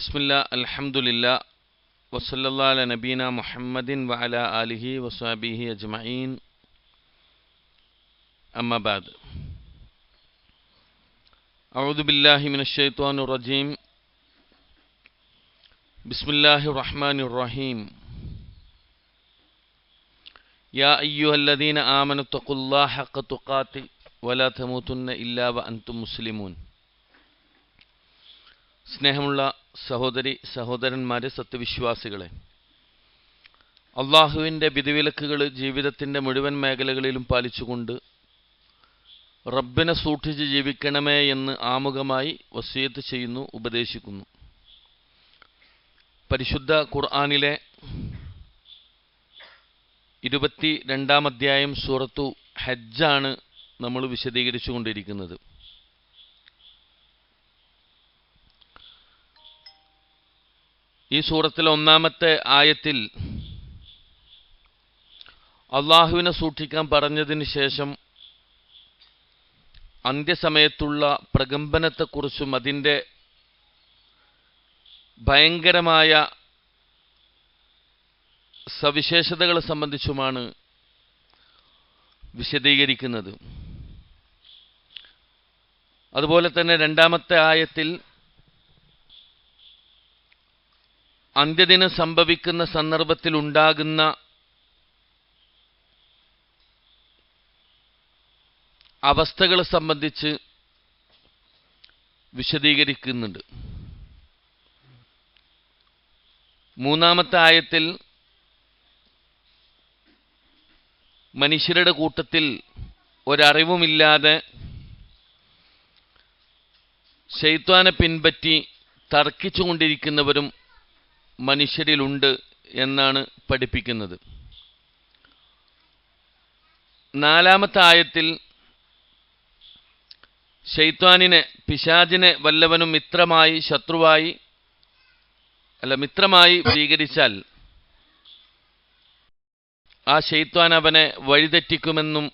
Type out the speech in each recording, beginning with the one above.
ബിസ്മില്ലാ അൽഹംദുലില്ലാ വസല്ലല്ലാഹു അലാ നബീന മുഹമ്മദിൻ വഅലാ ആലിഹി വസ്വഹ്ബിഹി അജ്മഈൻ അമ്മാ ബഅദ്. അഊദു ബില്ലാഹി മിനശ് ശൈത്വാനിർ റജീം. ബിസ്മില്ലാഹിർ റഹ്മാനിർ റഹീം. യാ അയ്യുഹല്ലദീന ആമനു തഖുല്ലാഹ ഹഖ്ക തുഖാതി വലാ തമൂതുന്ന ഇല്ലാ വഅൻതും മുസ്ലിമൂൻ. സ്നേഹമുള്ള സഹോദരി സഹോദരന്മാരെ, സത്യവിശ്വാസികളെ, അള്ളാഹുവിൻ്റെ വിധിവിലക്കുകൾ ജീവിതത്തിൻ്റെ മുഴുവൻ മേഖലകളിലും പാലിച്ചുകൊണ്ട് റബ്ബിനെ സൂക്ഷിച്ച് ജീവിക്കണമേ എന്ന് ആമുഖമായി വസിയത്ത് ചെയ്യുന്നു, ഉപദേശിക്കുന്നു. പരിശുദ്ധ ഖുർആനിലെ 22-ാം അധ്യായം സൂറത്തു ഹജ്ജാണ് നമ്മൾ വിശദീകരിച്ചു കൊണ്ടിരിക്കുന്നത്. ഈ സൂറത്തിലെ 1-ാമത്തെ ആയത്തിൽ അള്ളാഹുവിനെ സൂക്ഷിക്കാൻ പറഞ്ഞതിന് ശേഷം അന്ത്യസമയത്തുള്ള പ്രകമ്പനത്തെക്കുറിച്ചും അതിൻ്റെ ഭയങ്കരമായ സവിശേഷതകളെ സംബന്ധിച്ചുമാണ് വിശദീകരിക്കുന്നത്. അതുപോലെ തന്നെ 2-ാമത്തെ ആയത്തിൽ അന്ത്യദിനം സംഭവിക്കുന്ന സന്ദർഭത്തിൽ ഉണ്ടാകുന്ന അവസ്ഥകളെ സംബന്ധിച്ച് വിശദീകരിക്കുന്നുണ്ട്. 3-ാമത്തെ ആയത്തിൽ മനുഷ്യരുടെ കൂട്ടത്തിൽ ഒരറിവുമില്ലാതെ ശൈത്വാനെ പിൻപറ്റി തർക്കിച്ചുകൊണ്ടിരിക്കുന്നവരും മനുഷ്യരിലുണ്ട് എന്നാണ് പഠിപ്പിക്കുന്നത്. 4-ാമത്തെ ആയത്തിൽ ശൈത്വാനിനെ, പിശാചിനെ വല്ലവനും മിത്രമായി സ്വീകരിച്ചാൽ ആ ശൈത്വാൻ അവനെ വഴിതെറ്റിക്കുമെന്നും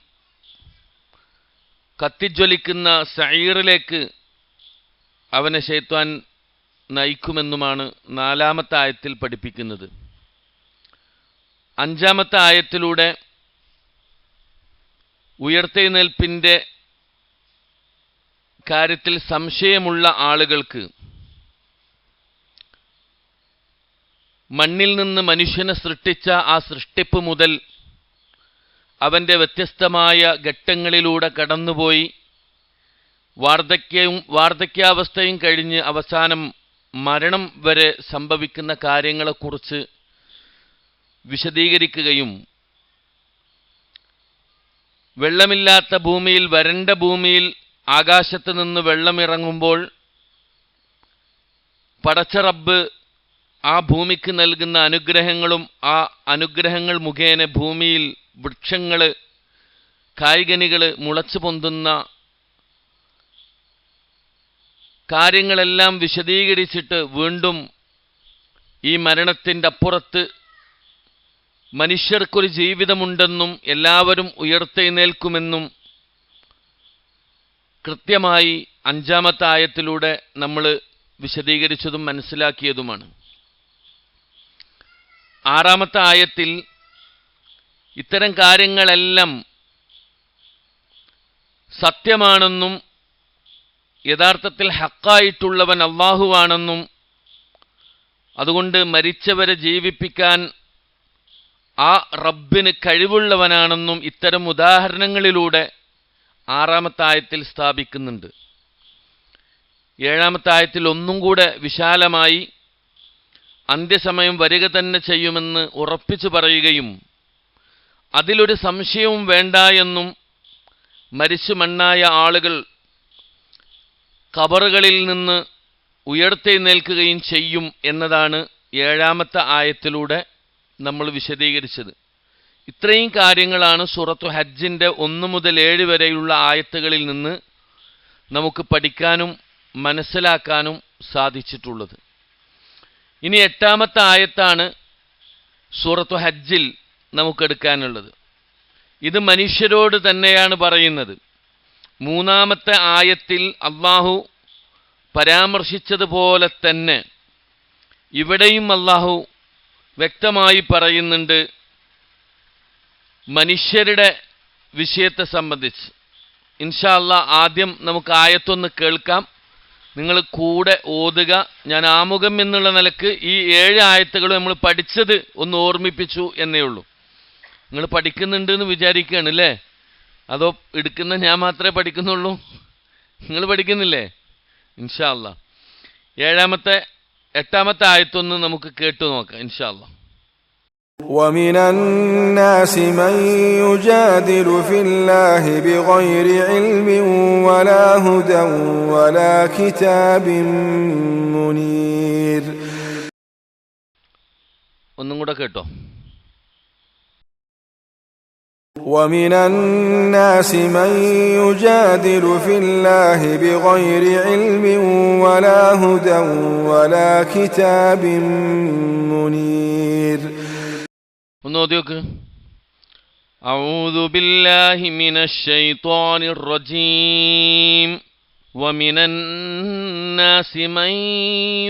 കത്തിജ്വലിക്കുന്ന സഈറിലേക്ക് അവനെ ശൈത്വാൻ നയിക്കുമെന്നുമാണ് 4-ാമത്തെ ആയത്തിൽ പഠിപ്പിക്കുന്നത്. 5-ാമത്തെ ആയത്തിലൂടെ ഉയർത്തെഴുന്നേൽപ്പിൻ്റെ കാര്യത്തിൽ സംശയമുള്ള ആളുകൾക്ക് മണ്ണിൽ നിന്ന് മനുഷ്യനെ സൃഷ്ടിച്ച ആ സൃഷ്ടിപ്പ് മുതൽ അവൻ്റെ വ്യത്യസ്തമായ ഘട്ടങ്ങളിലൂടെ കടന്നുപോയി വാർദ്ധക്യാവസ്ഥയും കഴിഞ്ഞ് അവസാനം മരണം വരെ സംഭവിക്കുന്ന കാര്യങ്ങളെക്കുറിച്ച് വിശദീകരിക്കുകയും വെള്ളമില്ലാത്ത ഭൂമിയിൽ, വരണ്ട ഭൂമിയിൽ ആകാശത്ത് നിന്ന് വെള്ളമിറങ്ങുമ്പോൾ പടച്ച റബ്ബ് ആ ഭൂമിക്ക് നൽകുന്ന അനുഗ്രഹങ്ങളും ആ അനുഗ്രഹങ്ങൾ മുഖേന ഭൂമിയിൽ വൃക്ഷങ്ങൾ, കായ്കനികൾ മുളച്ചു പൊന്തുന്ന കാര്യങ്ങളെല്ലാം വിശദീകരിച്ചിട്ട് വീണ്ടും ഈ മരണത്തിൻ്റെ അപ്പുറത്ത് മനുഷ്യർക്കൊരു ജീവിതമുണ്ടെന്നും എല്ലാവരും ഉയർത്തെഴുന്നേൽക്കുമെന്നും കൃത്യമായി 5-ാമത്തെ ആയത്തിലൂടെ നമ്മൾ വിശദീകരിച്ചതും മനസ്സിലാക്കിയതുമാണ്. 6-ാമത്തെ ആയത്തിൽ ഇത്തരം കാര്യങ്ങളെല്ലാം സത്യമാണെന്നും യഥാർത്ഥത്തിൽ ഹക്കായിട്ടുള്ളവൻ അല്ലാഹുവാണെന്നും അതുകൊണ്ട് മരിച്ചവരെ ജീവിപ്പിക്കാൻ ആ റബ്ബിന് കഴിവുള്ളവനാണെന്നും ഇത്തരം ഉദാഹരണങ്ങളിലൂടെ 6-ാമത്തെ ആയത്തിൽ സ്ഥാപിക്കുന്നുണ്ട്. 7-ാമത്തെ ആയത്തിൽ ഒന്നും കൂടെ വിശാലമായി അന്ത്യസമയം വരിക തന്നെ ചെയ്യുമെന്ന് ഉറപ്പിച്ചു പറയുകയും അതിലൊരു സംശയവും വേണ്ട എന്നും മരിച്ചു മണ്ണായ ആളുകൾ ഖബറുകളിൽ നിന്ന് ഉയർത്തെഴുന്നേൽക്കുകയും ചെയ്യും എന്നതാണ് 7-ാമത്തെ ആയത്തിലൂടെ നമ്മൾ വിശദീകരിച്ചത്. ഇത്രയും കാര്യങ്ങളാണ് സൂറത്തു ഹജ്ജിൻ്റെ 1 മുതൽ 7 വരെയുള്ള ആയത്തുകളിൽ നിന്ന് നമുക്ക് പഠിക്കാനും മനസ്സിലാക്കാനും സാധിച്ചിട്ടുള്ളത്. ഇനി 8-ാമത്തെ ആയത്താണ് സൂറത്തു ഹജ്ജിൽ നമുക്കെടുക്കാനുള്ളത്. ഇത് മനുഷ്യരോട് തന്നെയാണ് പറയുന്നത്. 3-ാമത്തെ ആയത്തിൽ അള്ളാഹു പരാമർശിച്ചതുപോലെ തന്നെ ഇവിടെയും അല്ലാഹു വ്യക്തമായി പറയുന്നുണ്ട് മനുഷ്യരുടെ വിഷയത്തെ സംബന്ധിച്ച്. ഇൻഷാ അല്ലാഹ് ആദ്യം നമുക്ക് ആയത്തൊന്ന് കേൾക്കാം, നിങ്ങൾ കൂടെ ഓതുക. ഞാൻ ആമുഖം എന്നുള്ള നിലക്ക് ഈ 7 ആയത്തുകൾ നമ്മൾ പഠിച്ചത് ഒന്ന് ഓർമ്മിപ്പിച്ചു എന്നേ ഉള്ളൂ. നിങ്ങൾ പഠിക്കുന്നുണ്ട് എന്ന് വിചാരിക്കുകയാണ് അല്ലേ? അതോ എടുക്കുന്ന ഞാൻ മാത്രമേ പഠിക്കുന്നുള്ളൂ? നിങ്ങൾ പഠിക്കുന്നില്ലേ? ഇൻഷാ അല്ലാഹ് 8ാമത്തെ ആയത്തൊന്ന് നമുക്ക് കേട്ടു നോക്കാം ഇൻഷാ അല്ലാഹ്. ومن الناس من يجادل في الله بغير علم ولا هدى ولا كتاب منير. ഒന്നും കൂടെ കേട്ടോ. ومن الناس من يجادل في الله بغير علم ولا هدى ولا كتاب منير. ഒന്ന് ഓതി നോക്ക്. അഊദു ബില്ലാഹി മിനശ് ശൈത്വാനിർ റജീം. വമിനൻ നാസി മൻ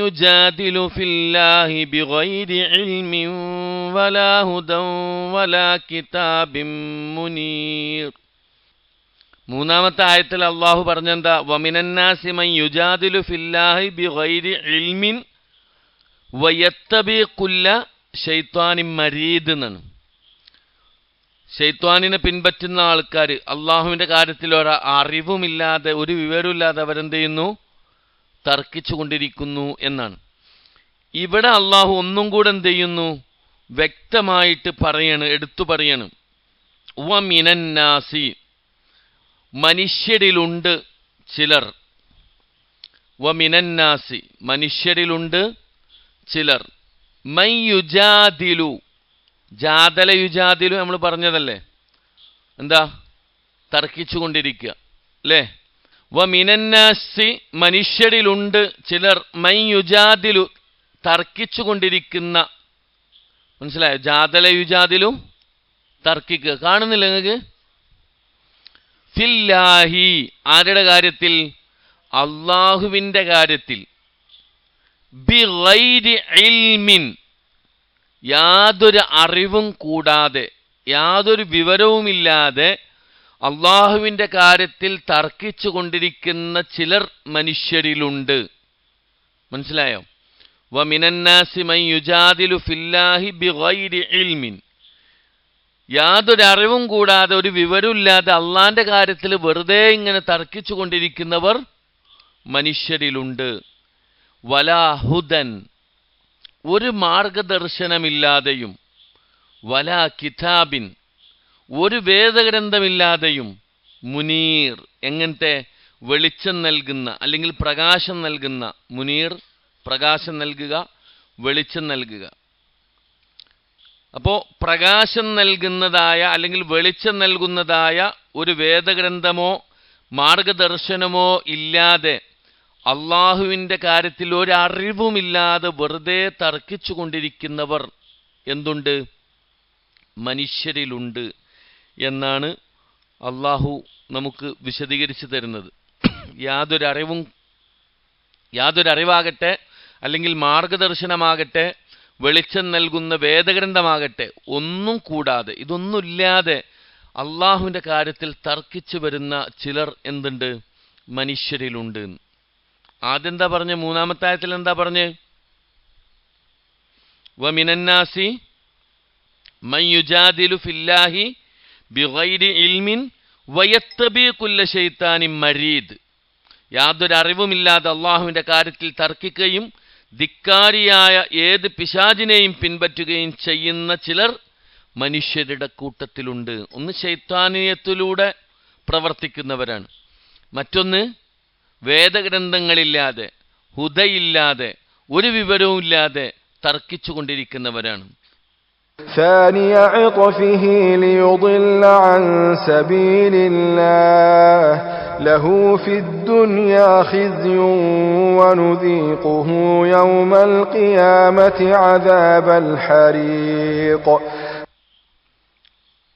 യുജാദിലു ഫില്ലാഹി ബിഗൈരി ഇൽമിൻ വലാ ഹുദൻ വലാ കിതാബിൻ മുനീർ. 3ാമത്തെ ആയത്തിൽ അല്ലാഹു പറഞ്ഞെന്താ? വമിനൻ നാസി മൻ യുജാദിലു ഫില്ലാഹി ബിഗൈരി ഇൽമിൻ വയത്തബി കുല്ല ഷൈത്വാനിൻ മരീദ് എന്നാണ്. ഷൈത്വാനിനെ പിൻപറ്റുന്ന ആൾക്കാർ അള്ളാഹുവിൻ്റെ കാര്യത്തിൽ അറിവുമില്ലാതെ ഒരു വിവരമില്ലാതെ അവരെന്ത് ചെയ്യുന്നു? തർക്കിച്ചു കൊണ്ടിരിക്കുന്നു എന്നാണ്. ഇവിടെ അള്ളാഹു ഒന്നും കൂടെ എന്ത് ചെയ്യുന്നു? വ്യക്തമായിട്ട് എടുത്തു പറയണം. വ മിനന്നാസി, മനുഷ്യരിലുണ്ട് ചിലർ. വ മിനന്നാസി, മനുഷ്യരിലുണ്ട് ചിലർ. മൻ യുജാദിലു, ജാദല യുജാദിലു നമ്മൾ പറഞ്ഞതല്ലേ, എന്താ? തർക്കിച്ചു കൊണ്ടിരിക്കുക അല്ലേ? വ മിനന്നാസി, മനുഷ്യരിലുണ്ട് ചിലർ. മൻ യുജാദിലു, തർക്കിച്ചു കൊണ്ടിരിക്കുന്ന. മനസ്സിലായോ? ജാദല യുജാദിലു, തർക്കിക്കുക. കാണുന്നില്ല നിങ്ങൾക്ക്? ഫില്ലാഹി, ആരുടെ കാര്യത്തിൽ? അള്ളാഹുവിൻ്റെ കാര്യത്തിൽ. ബിഗൈരി ഇൽമിൻ, യാതൊരു അറിവും കൂടാതെ, യാതൊരു വിവരവുമില്ലാതെ അള്ളാഹുവിൻ്റെ കാര്യത്തിൽ തർക്കിച്ചു കൊണ്ടിരിക്കുന്ന ചിലർ മനുഷ്യരിലുണ്ട്. മനസ്സിലായോ? വ മിനന്നാസി മൻ യുജാദിലു ഫില്ലാഹി ബിഗൈരി ഇൽമിൻ, യാതൊരു അറിവും കൂടാതെ ഒരു വിവരമില്ലാതെ അള്ളാന്റെ കാര്യത്തിൽ വെറുതെ ഇങ്ങനെ തർക്കിച്ചു കൊണ്ടിരിക്കുന്നവർ മനുഷ്യരിലുണ്ട്. വലാ ഹുദൻ, ഒരു മാർഗദർശനമില്ലാതെയും, വലാ കിതാബിൻ, ഒരു വേദഗ്രന്ഥമില്ലാതെയും, മുനീർ, എങ്ങനത്തെ? വെളിച്ചം നൽകുന്ന അല്ലെങ്കിൽ പ്രകാശം നൽകുന്ന. മുനീർ, പ്രകാശം നൽകുക, വെളിച്ചം നൽകുക. അപ്പോൾ പ്രകാശം നൽകുന്നതായ അല്ലെങ്കിൽ വെളിച്ചം നൽകുന്നതായ ഒരു വേദഗ്രന്ഥമോ മാർഗദർശനമോ ഇല്ലാതെ അള്ളാഹുവിൻ്റെ കാര്യത്തിൽ ഒരറിവുമില്ലാതെ വെറുതെ തർക്കിച്ചു കൊണ്ടിരിക്കുന്നവർ എന്തുണ്ട്? മനുഷ്യരിലുണ്ട് എന്നാണ് അള്ളാഹു നമുക്ക് വിശദീകരിച്ചു തരുന്നത്. യാതൊരറിവാകട്ടെ അല്ലെങ്കിൽ മാർഗദർശനമാകട്ടെ വെളിച്ചം നൽകുന്ന വേദഗ്രന്ഥമാകട്ടെ ഒന്നും കൂടാതെ, ഇതൊന്നുമില്ലാതെ അള്ളാഹുവിൻ്റെ കാര്യത്തിൽ തർക്കിച്ചു വരുന്ന ചിലർ എന്തുണ്ട്? മനുഷ്യരിലുണ്ട്. ആദ്യം എന്താ പറഞ്ഞ്? 3ാമത്തെ ആയത്തിൽ എന്താ പറഞ്ഞ്? വ മിനന്നാസി മൻ യുജാദിലു ഫില്ലാഹി ബിഗൈരി ഇൽമിൻ വയത്തബി കുല്ല ശൈത്താനിൻ മരീദ്, യാതൊരു അറിവുമില്ലാതെ അള്ളാഹുവിൻ്റെ കാര്യത്തിൽ തർക്കിക്കുകയും ധിക്കാരിയായ ഏത് പിശാചിനെയും പിൻപറ്റുകയും ചെയ്യുന്ന ചിലർ മനുഷ്യരുടെ കൂട്ടത്തിലുണ്ട്. ഒന്ന് ശൈത്താനിയത്തിലൂടെ പ്രവർത്തിക്കുന്നവരാണ്, മറ്റൊന്ന് വേദഗ്രന്ഥങ്ങളില്ലാതെ ഹുദയില്ലാതെ ഒരു വിവരവുമില്ലാതെ തർക്കിച്ചു കൊണ്ടിരിക്കുന്നവരാണ്. ثاني عطفه ليضل عن سبيل الله له في الدنيا خزي ونذيقه يوم القيامة عذاب الحريق.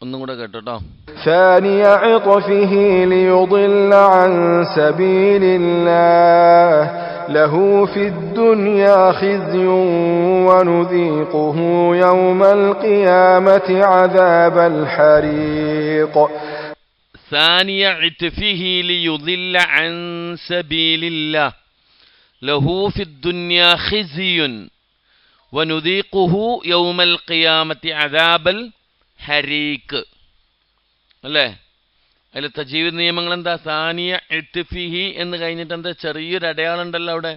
ഒന്നും കൂടെ കേട്ടോ. ثاني عطفه ليضل عن سبيل الله له في الدنيا خزي ونذيقه يوم القيامة عذاب الحريق. ثاني عطفه ليضل عن سبيل الله له في الدنيا خزي ونذيقه يوم القيامة عذاب الحريق. അല്ലേ? അതിൽ തജീവിദ് നിയമങ്ങൾ എന്താ? സാനിയ ഇത്ഫിഹി എന്ന് കഴിഞ്ഞിട്ട് എന്താ ചെറിയൊരു അടയാളം ഉണ്ടല്ലോ അവിടെ.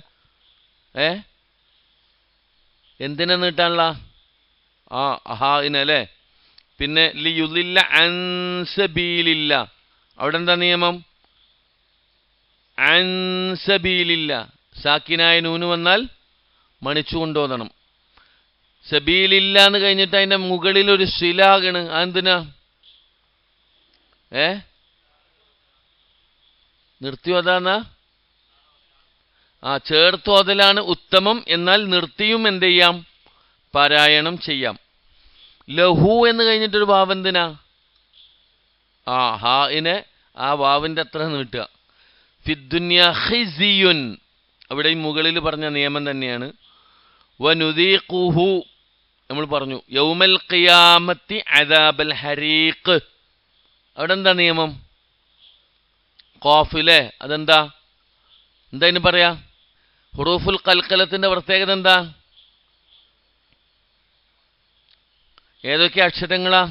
എന്തിനാ നീട്ടാനുള്ള? ഹാഇനല്ലേ? പിന്നെ ലിയുദില്ല അൻ സബീലില്ല, അവിടെ എന്താ നിയമം? അൻ സബീലില്ല, സാക്കിനായ നൂന് വന്നാൽ മണിച്ചു കൊണ്ടുപോകണം. സബീലില്ല എന്ന് കഴിഞ്ഞിട്ട് അതിൻ്റെ മുകളിൽ ഒരു ശിലാകണ്. അതെന്തിനാ? നിർത്തിയോതാന്നാ? ചേർത്തോതലാണ് ഉത്തമം. എന്നാൽ നിർത്തിയും എന്ത് ചെയ്യാം? പാരായണം ചെയ്യാം. ലഹു എന്ന് കഴിഞ്ഞിട്ടൊരു വാവ് എന്തിനാ? ഹാഇനെ ആ വാവിൻ്റെ അത്ര നീട്ടുക. ഫിദ്ദുന്യ ഖിസിയുൻ, അവിടെ ഈ മുകളിൽ പറഞ്ഞ നിയമം തന്നെയാണ്. വനുദീഖുഹു നമ്മൾ പറഞ്ഞു. യൗമൽ ഖിയാമത്തി അദാബൽ ഹരീഖ്, അവിടെ എന്താ നിയമം? ഖാഫിലെ അതെന്താ? എന്താ ഇതിന് പറയാ? ഹുറൂഫുൽ ഖൽഖലത്തിന്റെ പ്രത്യേകത എന്താ? ഏതൊക്കെ അക്ഷരങ്ങളാ?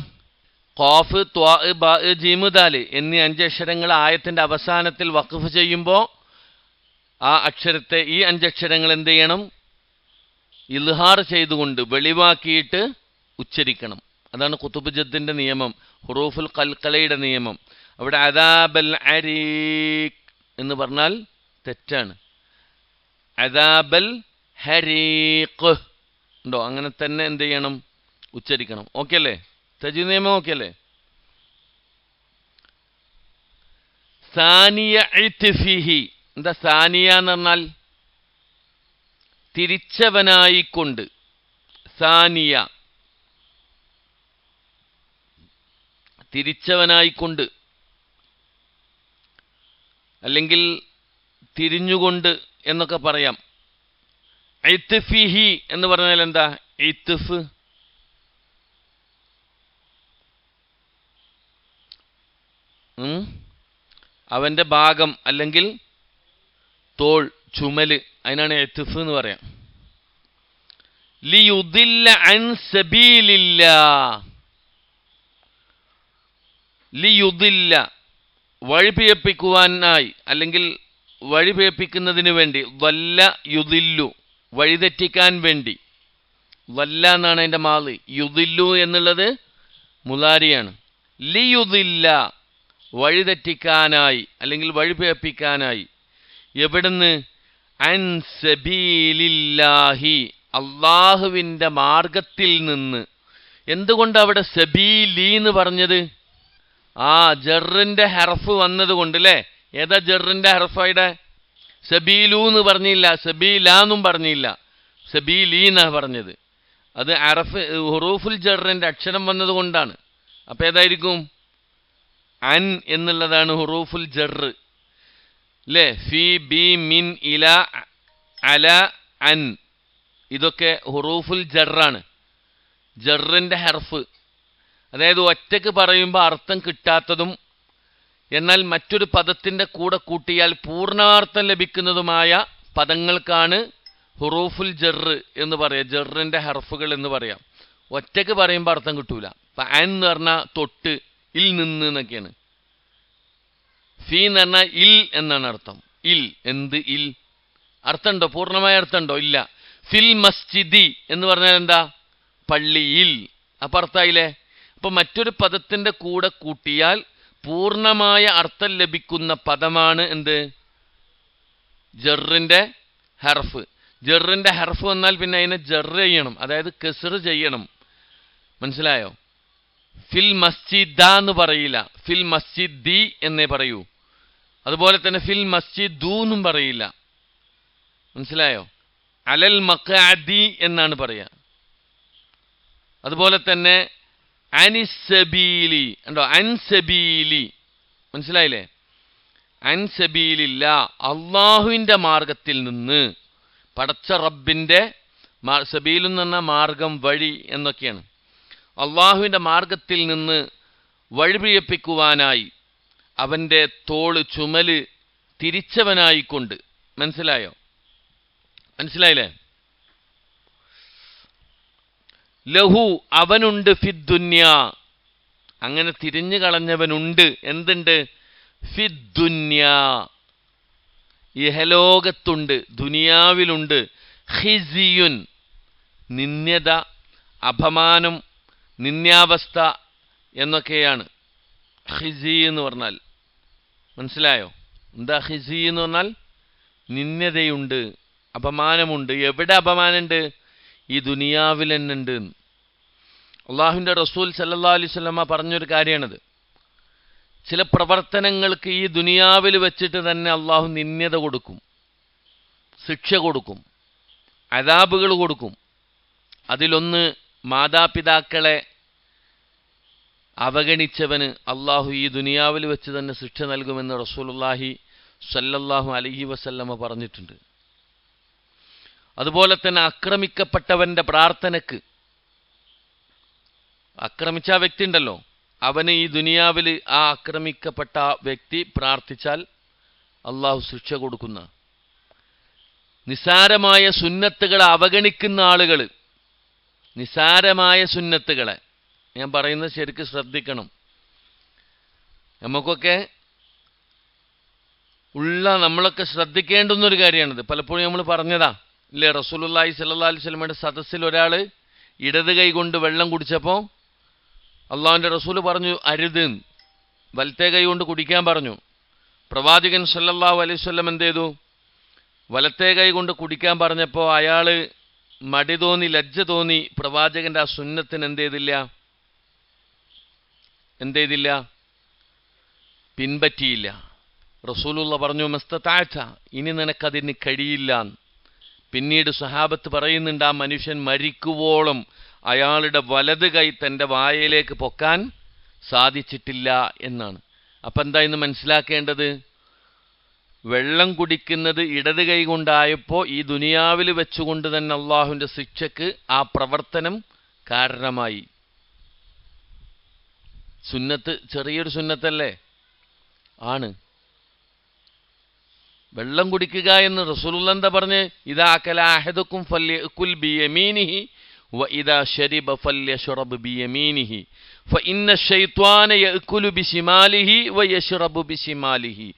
ഖാഫ്, ത്വാ, ബാ, ജീം, ദാൽ എന്നീ 5 അക്ഷരങ്ങൾ ആയത്തിന്റെ അവസാനത്തിൽ വഖഫ് ചെയ്യുമ്പോൾ ആ അക്ഷരത്തെ, ഈ 5 അക്ഷരങ്ങൾ എന്ത് ചെയ്യണം? ഇൽഹാർ ചെയ്തുകൊണ്ട് വെളിവാക്കിയിട്ട് ഉച്ചരിക്കണം. അതാണ് ഖുതുബ് ജദ്ദിന്റെ നിയമം, ഹുറൂഫുൽ ഖൽഖലയുടെ നിയമം. അവിടെ അദാബൽ ഹരീഖ് എന്ന് പറഞ്ഞാൽ തെറ്റാണ്. അദാബൽ ഹരീഖ് ഉണ്ടോ? അങ്ങനെ തന്നെ എന്ത് ചെയ്യണം? ഉച്ചരിക്കണം. ഓക്കെ അല്ലേ? തജ്വീദ് നിയമം ഓക്കെ അല്ലേ? സാനിയ ഇത്ഫിഹി, എന്താ സാനിയ എന്ന് പറഞ്ഞാൽ? തിരിച്ചവനായിക്കൊണ്ട്. സാനിയ തിരിച്ചവനായിക്കൊണ്ട്, അല്ലെങ്കിൽ തിരിഞ്ഞുകൊണ്ട് എന്നൊക്കെ പറയാം. ഇത്ഫിഹി എന്ന് പറഞ്ഞാൽ എന്താ? ഇത്ഫ് അവന്റെ ഭാഗം, അല്ലെങ്കിൽ തോൾ, ചുമല്, അതിനാണ് ഇത്ഫ് എന്ന് പറയാം. ലിയുദില്ല അൻ സബീലില്ലാ, ലിയുദില്ല വഴിപിഴപ്പിക്കുവാനായി, അല്ലെങ്കിൽ വഴിപിഴപ്പിക്കുന്നതിന് വേണ്ടി. വല്ല യുദില്ലു വഴിതെറ്റിക്കാൻ വേണ്ടി. വല്ല എന്നാണ് അതിൻ്റെ മാളി. യുദില്ലു എന്നുള്ളത് മുലാരിയാണ്. ലിയുദില്ല വഴിതെറ്റിക്കാനായി, അല്ലെങ്കിൽ വഴിപിഴപ്പിക്കാനായി. എവിടുന്ന്? അൻ സബീലില്ലാഹി, അള്ളാഹുവിൻ്റെ മാർഗത്തിൽ നിന്ന്. എന്തുകൊണ്ട് അവിടെ സബീലി എന്ന് പറഞ്ഞത്? ജറിന്റെ ഹർഫ് വന്നത് കൊണ്ട് അല്ലേ? ഏതാ ജറിന്റെ ഹർഫയുടെ? സബീലു എന്ന് പറഞ്ഞില്ല, സബീലാന്നും പറഞ്ഞില്ല, സബീലി എന്നാ പറഞ്ഞത്. അത് ഹുറൂഫുൽ ജറിന്റെ അക്ഷരം വന്നത് കൊണ്ടാണ്. അപ്പൊ ഏതായിരിക്കും? അൻ എന്നുള്ളതാണ് ഹുറൂഫുൽ ജറ് അല്ലേ? ഫി, ബി, മിൻ, ഇല, അല, അൻ, ഇതൊക്കെ ഹുറൂഫുൽ ജറാണ്, ജറിന്റെ ഹർഫ്. അതായത് ഒറ്റക്ക് പറയുമ്പോൾ അർത്ഥം കിട്ടാത്തതും എന്നാൽ മറ്റൊരു പദത്തിൻ്റെ കൂടെ കൂട്ടിയാൽ പൂർണ്ണാർത്ഥം ലഭിക്കുന്നതുമായ പദങ്ങൾക്കാണ് ഹുറൂഫുൽ ജറ് എന്ന് പറയാം, ജറിൻ്റെ ഹർഫുകൾ എന്ന് പറയാം. ഒറ്റക്ക് പറയുമ്പോൾ അർത്ഥം കിട്ടൂല. ഇപ്പം അൻ എന്ന് പറഞ്ഞാൽ തൊട്ട്, ഇൽ നിന്ന് എന്നൊക്കെയാണ്. ഫി എന്ന് പറഞ്ഞാൽ ഇൽ എന്നാണ് അർത്ഥം. ഇൽ, എന്ത് ഇൽ? അർത്ഥമുണ്ടോ? പൂർണ്ണമായ അർത്ഥമുണ്ടോ? ഇല്ല. ഫിൽ മസ്ജിദി എന്ന് പറഞ്ഞാൽ എന്താ? പള്ളിയിൽ. അപ്പം അർത്ഥമായില്ലേ? അപ്പം മറ്റൊരു പദത്തിൻ്റെ കൂടെ കൂട്ടിയാൽ പൂർണ്ണമായ അർത്ഥം ലഭിക്കുന്ന പദമാണ് എന്ത്? ജറിൻ്റെ ഹർഫ്. ജറിൻ്റെ ഹർഫ് വന്നാൽ പിന്നെ അതിനെ ജറ് ചെയ്യണം, അതായത് കെസ്റ് ചെയ്യണം. മനസ്സിലായോ? ഫിൽ മസ്ജിദ എന്ന് പറയില്ല, ഫിൽ മസ്ജിദി എന്നേ പറയൂ. അതുപോലെ തന്നെ ഫിൽ മസ്ജിദു എന്നും പറയില്ല. മനസ്സിലായോ? അലൽ മഖഅദി എന്നാണ് പറയുക. അതുപോലെ തന്നെ അനിസബീലി ഉണ്ടോ? അൻസബീലി. മനസ്സിലായില്ലേ? അൻ സബീലില്ല, അള്ളാഹുവിൻ്റെ മാർഗത്തിൽ നിന്ന്. പടച്ച റബ്ബിൻ്റെ സബീലെന്ന് പറഞ്ഞാൽ മാർഗം, വഴി എന്നൊക്കെയാണ്. അള്ളാഹുവിൻ്റെ മാർഗത്തിൽ നിന്ന് വഴിപിഴപ്പിക്കുവാനായി അവൻ്റെ തോള് ചുമല് തിരിച്ചവനായിക്കൊണ്ട്. മനസ്സിലായില്ലേ? ലഹു അവനുണ്ട് ഫിദ്ദുന്യ, അങ്ങനെ തിരിഞ്ഞു കളഞ്ഞവനുണ്ട്. എന്തുണ്ട്? ഫിദ്ദുന്യ, ഇഹലോകത്തുണ്ട്, ദുനിയാവിലുണ്ട്. ഖിസിയുൻ, നിന്ദ്യത, അപമാനം, നിന്ദ്യാവസ്ഥ എന്നൊക്കെയാണ് ഖിസി എന്ന് പറഞ്ഞാൽ. മനസ്സിലായോ? എന്താ ഖിസി എന്ന് പറഞ്ഞാൽ? നിന്ദ്യതയുണ്ട്, അപമാനമുണ്ട്. എവിടെ അപമാനമുണ്ട്? ഈ ദുനിയാവിൽ തന്നെ ഉണ്ട്. അള്ളാഹുവിൻ്റെ റസൂൽ സല്ലല്ലാഹു അലൈഹി വസല്ലമ പറഞ്ഞൊരു കാര്യമാണത്. ചില പ്രവർത്തനങ്ങൾക്ക് ഈ ദുനിയാവിൽ വെച്ചിട്ട് തന്നെ അള്ളാഹു നിന്ദ്യത കൊടുക്കും, ശിക്ഷ കൊടുക്കും, അദാബുകൾ കൊടുക്കും. അതിലൊന്ന് മാതാപിതാക്കളെ അവഗണിച്ചവന് അള്ളാഹു ഈ ദുനിയാവിൽ വെച്ച് തന്നെ ശിക്ഷ നൽകുമെന്ന് റസൂലുള്ളാഹി സ്വല്ലല്ലാഹു അലൈഹി വസല്ലമ പറഞ്ഞിട്ടുണ്ട്. അതുപോലെ തന്നെ ആക്രമിക്കപ്പെട്ടവൻ്റെ പ്രാർത്ഥനക്ക്, ആക്രമിച്ച ആ വ്യക്തി ഉണ്ടല്ലോ, അവന് ഈ ദുനിയാവിൽ ആ ആക്രമിക്കപ്പെട്ട വ്യക്തി പ്രാർത്ഥിച്ചാൽ അള്ളാഹു ശിക്ഷ കൊടുക്കുന്ന. നിസാരമായ സുന്നത്തുകളെ അവഗണിക്കുന്ന ആളുകൾ, നിസാരമായ സുന്നത്തുകളെ, ഞാൻ പറയുന്നത് ശരിക്കും ശ്രദ്ധിക്കണം. നമുക്കൊക്കെ നമ്മളൊക്കെ ശ്രദ്ധിക്കേണ്ടുന്നൊരു കാര്യമാണിത്. പലപ്പോഴും നമ്മൾ പറഞ്ഞതാ ഇല്ലേ? റസൂലുള്ളാഹി സ്വല്ലല്ലാഹു അലൈഹി വസല്ലമയുടെ സദസ്സിൽ ഒരാൾ ഇടത് കൈ കൊണ്ട് വെള്ളം കുടിച്ചപ്പോൾ അള്ളാഹുവിൻ്റെ റസൂൽ പറഞ്ഞു അരുത്, വലത്തെ കൈ കൊണ്ട് കുടിക്കാൻ പറഞ്ഞു. പ്രവാചകൻ സ്വല്ലല്ലാഹു അലൈഹി വസല്ലം എന്ത് ചെയ്തു? വലത്തെ കൈ കൊണ്ട് കുടിക്കാൻ പറഞ്ഞപ്പോൾ അയാൾ മടി തോന്നി, ലജ്ജ തോന്നി. പ്രവാചകൻ്റെ ആ സുന്നത്തിന് എന്ത് ചെയ്തില്ല? പിൻപറ്റിയില്ല. റസൂലുള്ള പറഞ്ഞു മസ്തതഅത, ഇനി നിനക്കതിന് കഴിയില്ല. പിന്നീട് സ്വഹാബത്ത് പറയുന്നുണ്ട്, ആ മനുഷ്യൻ മരിക്കുവോളം അയാളുടെ വലത് കൈ തൻ്റെ വായയിലേക്ക് പൊക്കാൻ സാധിച്ചിട്ടില്ല എന്നാണ്. അപ്പം എന്താ ഇന്ന് മനസ്സിലാക്കേണ്ടത്? വെള്ളം കുടിക്കുന്നത് ഇടത് കൈ കൊണ്ടായപ്പോൾ ഈ ദുനിയാവിൽ വെച്ചുകൊണ്ട് തന്നെ അള്ളാഹുവിൻ്റെ ശിക്ഷക്ക് ആ പ്രവർത്തനം കാരണമായി. സുന്നത്ത് ചെറിയൊരു സുന്നത്തല്ലേ? ആണ്. വെള്ളം കുടിക്കുക എന്ന് റസൂലുള്ളാഹി എന്താ പറഞ്ഞ്? ഇദാ അകല അഹദുക്കും ഫല്യകുൽ ബിയമീനിഹി വഇദാ ശരിബ ഫല്യശ്റബ് ബിയമീനിഹി ഫഇന്ന ശൈത്വാന യഅകുലു ബിശിമാലിഹി വയശ്റബു ബിശിമാലിഹി.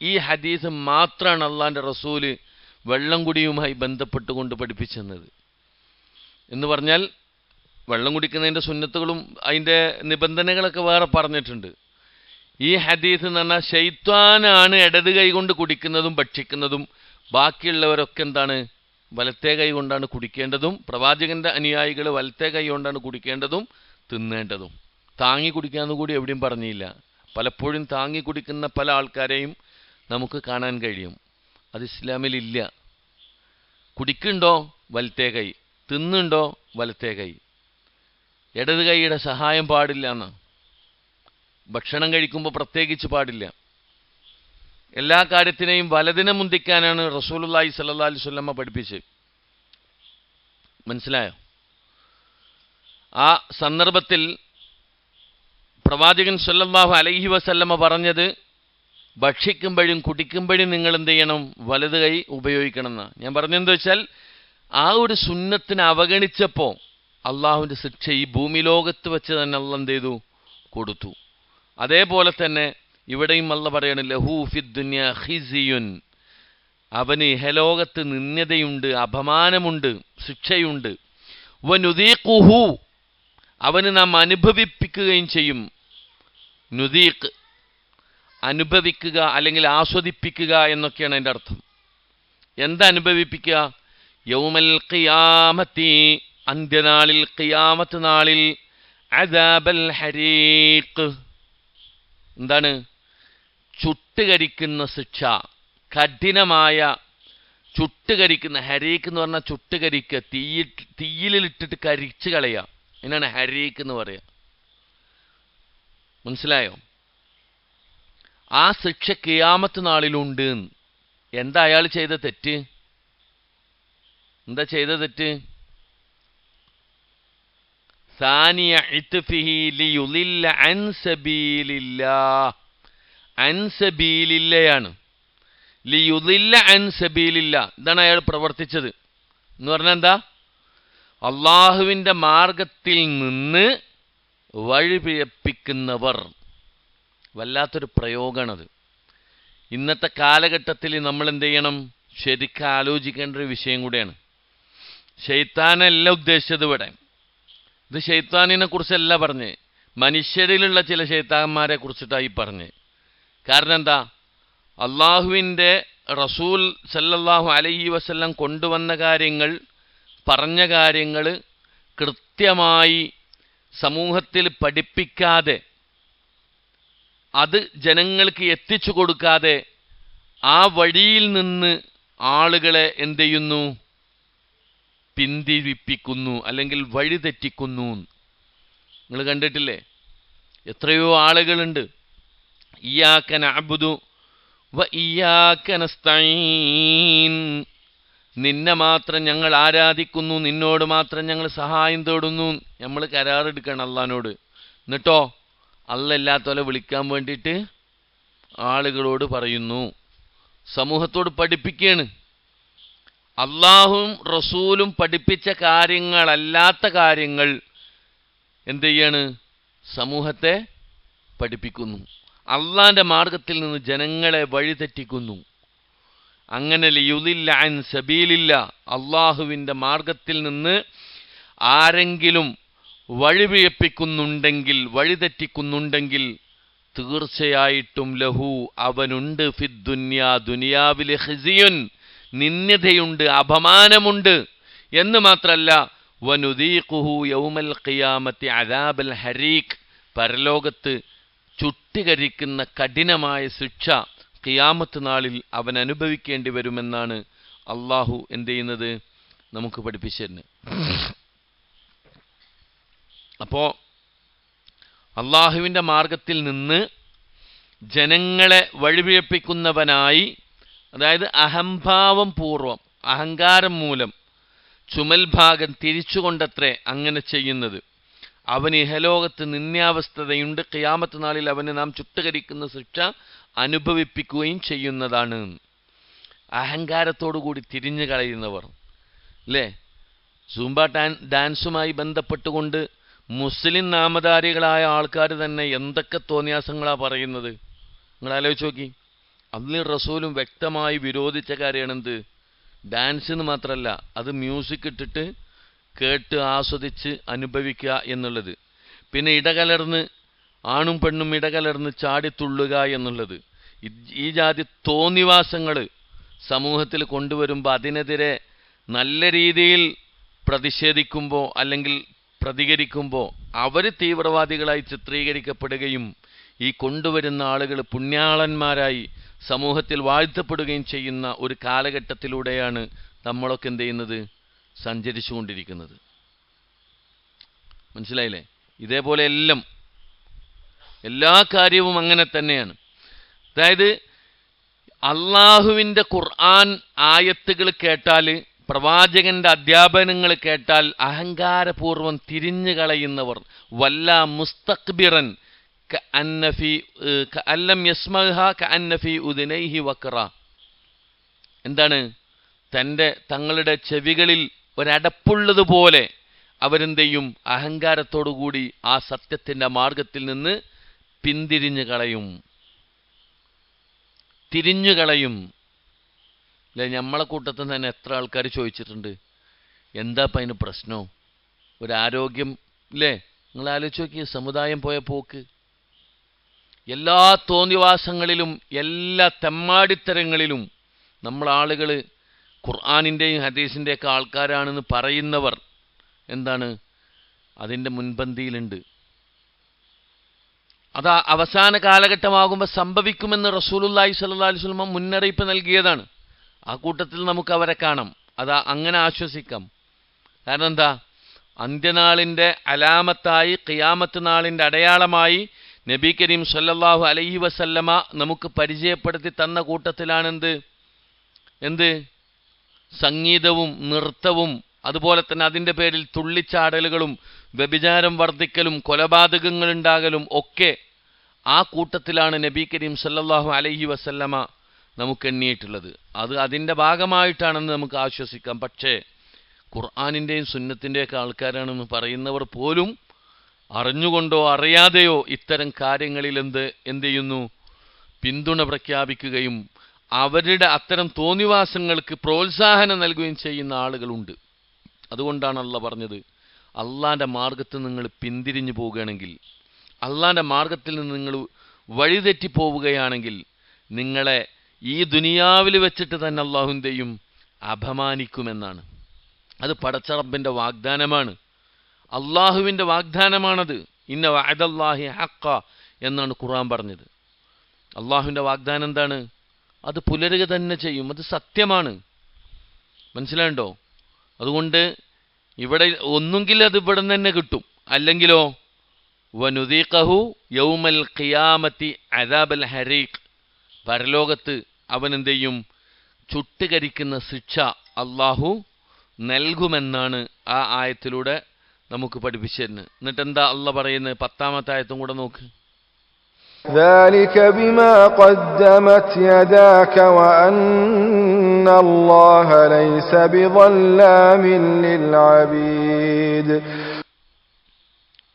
ഈ ഹദീസ് മാത്രമാണ് അള്ളാഹിൻ്റെ റസൂല് വെള്ളം കുടിയുമായി ബന്ധപ്പെട്ടുകൊണ്ട് പഠിപ്പിച്ചെന്നത്. എന്ന് പറഞ്ഞാൽ വെള്ളം കുടിക്കുന്നതിൻ്റെ സുന്നത്തുകളും അതിൻ്റെ നിബന്ധനകളൊക്കെ വേറെ പറഞ്ഞിട്ടുണ്ട്. ഈ ഹദീസ് എന്ന് പറഞ്ഞാൽ ശൈത്വാനാണ് ഇടത് കൈ കൊണ്ട് കുടിക്കുന്നതും ഭക്ഷിക്കുന്നതും, ബാക്കിയുള്ളവരൊക്കെ എന്താണ്? വലത്തെ കൈ കൊണ്ടാണ് കുടിക്കേണ്ടതും. പ്രവാചകൻ്റെ അനുയായികൾ വലത്തെ കൈ കൊണ്ടാണ് കുടിക്കേണ്ടതും തിന്നേണ്ടതും. താങ്ങി കുടിക്കാമെന്ന് കൂടി എവിടെയും പറഞ്ഞില്ല. പലപ്പോഴും താങ്ങി കുടിക്കുന്ന പല ആൾക്കാരെയും നമുക്ക് കാണാൻ കഴിയും. അത് ഇസ്ലാമിലില്ല. കുടിക്കുന്നുണ്ടോ? വലത്തെ കൈ. തിന്നുണ്ടോ? വലത്തെ കൈ. ഇടത് കൈയുടെ സഹായം പാടില്ല എന്ന്. ഭക്ഷണം കഴിക്കുമ്പോൾ പ്രത്യേകിച്ച് പാടില്ല. എല്ലാ കാര്യത്തിനെയും വലതിനെ മുന്തിക്കാനാണ് റസൂലുള്ളാഹി സ്വല്ലല്ലാഹു അലൈഹി വസല്ലമ പഠിപ്പിച്ചത്. മനസ്സിലായോ? ആ സന്ദർഭത്തിൽ പ്രവാചകൻ സ്വല്ലല്ലാഹു അലൈഹി വസല്ലമ പറഞ്ഞത്, ഭക്ഷിക്കുമ്പോഴും കുടിക്കുമ്പോഴും നിങ്ങൾ എന്ത് ചെയ്യണം? വലത് കൈ ഉപയോഗിക്കണം എന്നാണ്. ഞാൻ പറഞ്ഞെന്താ വെച്ചാൽ, ആ ഒരു സുന്നത്തിനെ അവഗണിച്ചപ്പോൾ അള്ളാഹുവിൻ്റെ ശിക്ഷ ഈ ഭൂമി ലോകത്ത് വെച്ച് തന്നെ അള്ളാഹ് എന്ത് ചെയ്തു? കൊടുത്തു. അതേപോലെ തന്നെ ഇവിടെയും അള്ളാഹ് പറയാണ് ലഹു ഫിദ്ദുനിയ ഖിസിയുൻ, അവന് ഇഹലോകത്ത് നിന്ദ്യതയുണ്ട്, അപമാനമുണ്ട്, ശിക്ഷയുണ്ട്. വനുദീഖുഹു, അവന് നാം അനുഭവിപ്പിക്കുകയും ചെയ്യും. നുദീഖ് അനുഭവിക്കുക അല്ലെങ്കിൽ ആസ്വദിപ്പിക്കുക എന്നൊക്കെയാണ് അതിൻ്റെ അർത്ഥം. എന്താ അനുഭവിപ്പിക്കുക? യൗമൽ ഖിയാമത്തി, അന്ത്യനാളിൽ, ഖിയാമത്ത് നാളിൽ, അദാബൽ ഹരീഖ്, എന്താണ്? ചുട്ടുകരിക്കുന്ന ശിക്ഷ, കഠിനമായ ചുട്ടുകരിക്കുന്ന. ഹരീഖ് എന്ന് പറഞ്ഞാൽ ചുട്ടുകരിക്കുക, തീയിലിട്ടിട്ട് കരിച്ച് കളയുക. എന്നാണ് ഹരീഖ് എന്ന് പറയുക. മനസ്സിലായോ? ആ ശിക്ഷ ഖിയാമത്ത് നാളിലുണ്ട്. എന്താ അയാൾ ചെയ്ത തെറ്റ്? എന്താ ചെയ്ത തെറ്റ്? സാനിയ ഇത്ഫിഹി ലിയുളില്ല അൻ സബീലില്ലാഹ്. അൻ സബീലില്ലയാണ്. ലിയുളില്ല അൻ സബീലില്ല, ഇതാണ് അയാൾ പ്രവർത്തിച്ചത്. എന്ന് പറഞ്ഞാൽ എന്താ? അള്ളാഹുവിൻ്റെ മാർഗത്തിൽ നിന്ന് വഴിപിഴപ്പിക്കുന്നവർ. വല്ലാത്തൊരു പ്രയോഗമാണത്. ഇന്നത്തെ കാലഘട്ടത്തിൽ നമ്മൾ എന്ത് ചെയ്യണം? ശരിക്കും ആലോചിക്കേണ്ട ഒരു വിഷയം കൂടെയാണ്. ശൈത്താനല്ല ഉദ്ദേശിച്ചത് ഇവിടെ. ഇത് ശൈത്താനിനെ കുറിച്ചല്ല പറഞ്ഞ്, മനുഷ്യരിലുള്ള ചില ശൈത്താന്മാരെ കുറിച്ചിട്ടായി പറഞ്ഞ്. കാരണം എന്താ? അള്ളാഹുവിൻ്റെ റസൂൽ സല്ലല്ലാഹു അലൈഹി വസല്ലം കൊണ്ടുവന്ന കാര്യങ്ങൾ, പറഞ്ഞ കാര്യങ്ങൾ കൃത്യമായി സമൂഹത്തിൽ പഠിപ്പിക്കാതെ, അത് ജനങ്ങൾക്ക് എത്തിച്ചു കൊടുക്കാതെ ആ വഴിയിൽ നിന്ന് ആളുകളെ എന്ത് ചെയ്യുന്നു? പിന്തിരിപ്പിക്കുന്നു, അല്ലെങ്കിൽ വഴിതെറ്റിക്കുന്നു. നിങ്ങൾ കണ്ടിട്ടില്ലേ? എത്രയോ ആളുകളുണ്ട് ഇയ്യാക നഅ്ബുദു വ ഇയ്യാക നസ്തഈൻ, നിന്നെ മാത്രം ഞങ്ങൾ ആരാധിക്കുന്നു, നിന്നോട് മാത്രം ഞങ്ങൾ സഹായം തേടുന്നു. നമ്മൾ കരാറെടുക്കണം അള്ളാഹിനോട്. എന്നിട്ടോ അല്ലാത്തവരെ വിളിക്കാൻ വേണ്ടിയിട്ട് ആളുകളോട് പറയുന്നു, സമൂഹത്തോട് പഠിപ്പിക്കുകയാണ്. അള്ളാഹുവും റസൂലും പഠിപ്പിച്ച കാര്യങ്ങളല്ലാത്ത കാര്യങ്ങൾ എന്ത് ചെയ്യാണ്? സമൂഹത്തെ പഠിപ്പിക്കുന്നു. അള്ളാഹിൻ്റെ മാർഗത്തിൽ നിന്ന് ജനങ്ങളെ വഴിതെറ്റിക്കുന്നു. അങ്ങനെ ലിയുളില്ല അൻ സബീലില്ല, അള്ളാഹുവിൻ്റെ മാർഗത്തിൽ നിന്ന് ആരെങ്കിലും വഴിപിഴപ്പിക്കുന്നുണ്ടെങ്കിൽ, വഴിതെറ്റിക്കുന്നുണ്ടെങ്കിൽ, തീർച്ചയായിട്ടും ലഹു അവനുണ്ട് ഫിദ്ദുന്യാ, ദുനിയാവിലെ ഖിസിയുൻ, നിന്ദ്യതയുണ്ട്, അപമാനമുണ്ട്. എന്ന് മാത്രമല്ല വനുദീഖുഹു യൗമൽ ഖിയാമത്തി അദാബൽ ഹരീഖ്, പരലോകത്ത് ചുട്ടുകരിക്കുന്ന കഠിനമായ ശിക്ഷ ഖിയാമത്ത് നാളിൽ അവൻ അനുഭവിക്കേണ്ടി വരുമെന്നാണ് അള്ളാഹു എന്ത് ചെയ്യുന്നത്? നമുക്ക് പഠിപ്പിച്ചു തരുന്നത്. അപ്പോൾ അള്ളാഹുവിൻ്റെ മാർഗത്തിൽ നിന്ന് ജനങ്ങളെ വഴിപിഴപ്പിക്കുന്നവനായി, അതായത് അഹംഭാവം പൂർവം, അഹങ്കാരം മൂലം ചുമൽ ഭാഗം തിരിച്ചുകൊണ്ടത്രേ അങ്ങനെ ചെയ്യുന്നത്. അവന് ഇഹലോകത്ത് നിന്ദ്യാവസ്ഥതയുണ്ട്, ഖിയാമത്ത് നാളിൽ അവന് നാം ചുട്ടുകരിക്കുന്ന ശിക്ഷ അനുഭവിപ്പിക്കുകയും ചെയ്യുന്നതാണ്. അഹങ്കാരത്തോടു കൂടി തിരിഞ്ഞു കളയുന്നവർ അല്ലേ? സൂംബ ഡാൻസുമായി ബന്ധപ്പെട്ടുകൊണ്ട് മുസ്ലിം നാമധാരികളായ ആൾക്കാർ തന്നെ എന്തൊക്കെ തോന്നിയാസങ്ങളാണ് പറയുന്നത്. നിങ്ങൾ ആലോചിച്ച് നോക്കി. അള്ളാഹും റസൂലും വ്യക്തമായി വിരോധിച്ച കാര്യമാണെന്ത്? ഡാൻസ് എന്ന് മാത്രമല്ല, അത് മ്യൂസിക് ഇട്ടിട്ട് കേട്ട് ആസ്വദിച്ച് അനുഭവിക്കുക എന്നുള്ളത്. പിന്നെ ഇടകലർന്ന് ആണും പെണ്ണും ഇടകലർന്ന് ചാടിത്തുള്ളുക എന്നുള്ളത്. ഈ ജാതി തോന്നിവാസങ്ങൾ സമൂഹത്തിൽ കൊണ്ടുവരുമ്പോൾ അതിനെതിരെ നല്ല രീതിയിൽ പ്രതിഷേധിക്കുമ്പോൾ അല്ലെങ്കിൽ പ്രതികരിക്കുമ്പോൾ അവർ തീവ്രവാദികളായി ചിത്രീകരിക്കപ്പെടുകയും ഈ കൊണ്ടുവരുന്ന ആളുകൾ പുണ്യാളന്മാരായി സമൂഹത്തിൽ വാഴ്ത്തപ്പെടുകയും ചെയ്യുന്ന ഒരു കാലഘട്ടത്തിലൂടെയാണ് നമ്മളൊക്കെ എന്ത് ചെയ്യുന്നത്? സഞ്ചരിച്ചു കൊണ്ടിരിക്കുന്നത്. മനസ്സിലായില്ലേ? ഇതേപോലെ എല്ലാ കാര്യവും അങ്ങനെ തന്നെയാണ്. അതായത് അള്ളാഹുവിൻ്റെ ഖുർആൻ ആയത്തുകൾ കേട്ടാൽ, പ്രവാചകന്റെ അധ്യാപനങ്ങൾ കേട്ടാൽ അഹങ്കാരപൂർവം തിരിഞ്ഞു കളയുന്നവർ, വല്ല മുസ്തക്ബിറൻ കഅല്ലം യസ്മഅഹ കഅന്ന ഫീ ഉദനൈഹി വഖറ, എന്താണ്? തങ്ങളുടെ ചെവികളിൽ ഒരടപ്പുള്ളതുപോലെ അവരെന്ത് ചെയ്യും? അഹങ്കാരത്തോടുകൂടി ആ സത്യത്തിൻ്റെ മാർഗത്തിൽ നിന്ന് പിന്തിരിഞ്ഞു കളയും, തിരിഞ്ഞു കളയും. അല്ലെ? നമ്മളെ കൂട്ടത്തിൽ തന്നെ എത്ര ആൾക്കാർ ചോദിച്ചിട്ടുണ്ട്, എന്താ ഇപ്പം അതിന് പ്രശ്നം? ഒരാരോഗ്യം ഇല്ലേ? നിങ്ങൾ ആലോചിച്ച് നോക്കി, സമുദായം പോയ പോക്ക്. എല്ലാ തോന്നിവാസങ്ങളിലും എല്ലാ തെമ്മാടിത്തരങ്ങളിലും നമ്മൾ ആളുകൾ ഖുർആനിൻ്റെയും ഹദീസിൻ്റെയൊക്കെ ആൾക്കാരാണെന്ന് പറയുന്നവർ എന്താണ്? അതിൻ്റെ മുൻപന്തിയിലുണ്ട്. അത് അവസാന കാലഘട്ടമാകുമ്പോൾ സംഭവിക്കുമെന്ന് റസൂലുള്ളാഹി സ്വല്ലല്ലാഹു അലൈഹി വസല്ലം മുന്നറിയിപ്പ് നൽകിയതാണ്. ആ കൂട്ടത്തിൽ നമുക്ക് അവരെ കാണാം. അങ്ങനെ ആശ്വസിക്കാം. കാരണം എന്താ? അന്ത്യനാളിൻ്റെ അലാമത്തായി, ഖിയാമത്ത് നാളിൻ്റെ അടയാളമായി നബി കരീം സല്ലല്ലാഹു അലൈഹി വസല്ലമ നമുക്ക് പരിചയപ്പെടുത്തി തന്ന കൂട്ടത്തിലാണെന്ത്? എന്ത്? സംഗീതവും നൃത്തവും അതുപോലെ തന്നെ അതിൻ്റെ പേരിൽ തുള്ളിച്ചാടലുകളും വ്യഭിചാരം വർദ്ധിക്കലും കൊലപാതകങ്ങൾ ഉണ്ടാകലും ഒക്കെ ആ കൂട്ടത്തിലാണ് നബി കരീം സല്ലല്ലാഹു അലൈഹി വസല്ലമ നമുക്ക് എണ്ണിയിട്ടുള്ളത്. അത് അതിൻ്റെ ഭാഗമായിട്ടാണെന്ന് നമുക്ക് ആശ്വസിക്കാം. പക്ഷേ ഖുർആനിൻ്റെയും സുന്നത്തിൻ്റെയൊക്കെ ആൾക്കാരാണെന്ന് പറയുന്നവർ പോലും അറിഞ്ഞുകൊണ്ടോ അറിയാതെയോ ഇത്തരം കാര്യങ്ങളിൽ എന്ത് ചെയ്യുന്നു? പിന്തുണ പ്രഖ്യാപിക്കുകയും അവരുടെ അത്തരം തോന്നിവാസങ്ങൾക്ക് പ്രോത്സാഹനം നൽകുകയും ചെയ്യുന്ന ആളുകളുണ്ട്. അതുകൊണ്ടാണ് അള്ളാഹ് പറഞ്ഞത്, അള്ളാൻ്റെ മാർഗത്തിൽ നിങ്ങൾ പിന്തിരിഞ്ഞു പോവുകയാണെങ്കിൽ, അള്ളാൻ്റെ മാർഗത്തിൽ നിന്ന് നിങ്ങൾ വഴിതെറ്റിപ്പോവുകയാണെങ്കിൽ നിങ്ങളെ ഈ ദുനിയാവിൽ വെച്ചിട്ട് തന്നെ അള്ളാഹു എന്ത് ചെയ്യും? അപമാനിക്കുമെന്നാണ്. അത് പടച്ച റബ്ബിൻ്റെ വാഗ്ദാനമാണ്, അള്ളാഹുവിൻ്റെ വാഗ്ദാനമാണത്. ഇന്ന വഅദല്ലാഹി ഹഖ്ഖ എന്നാണ് ഖുർആൻ പറഞ്ഞത്. അള്ളാഹുവിൻ്റെ വാഗ്ദാനം എന്താണ്? അത് പുലരുക തന്നെ ചെയ്യും, അത് സത്യമാണ്. മനസ്സിലാണ്ടോ? അതുകൊണ്ട് ഇവിടെ ഒന്നുകിൽ അത് ഇവിടെ തന്നെ കിട്ടും, അല്ലെങ്കിലോ വനുദീഖഹു യൗമൽ ഖിയാമത്തി അദാബൽ ഹരീഖ്, പരലോകത്ത് അവൻ എന്ത് ചെയ്യും? ചുട്ടുകരിക്കുന്ന ശിക്ഷ അള്ളാഹു നൽകുമെന്നാണ് ആ ആയത്തിലൂടെ നമുക്ക് പഠിപ്പിച്ചിരുന്നത്. എന്നിട്ട് എന്താ അള്ളാഹ് പറയുന്നത്? 10ാമത്തെ ആയത്തും കൂടെ നോക്ക്. ذلك بما قدمت يداك وأن الله ليس بظلام للعبيد.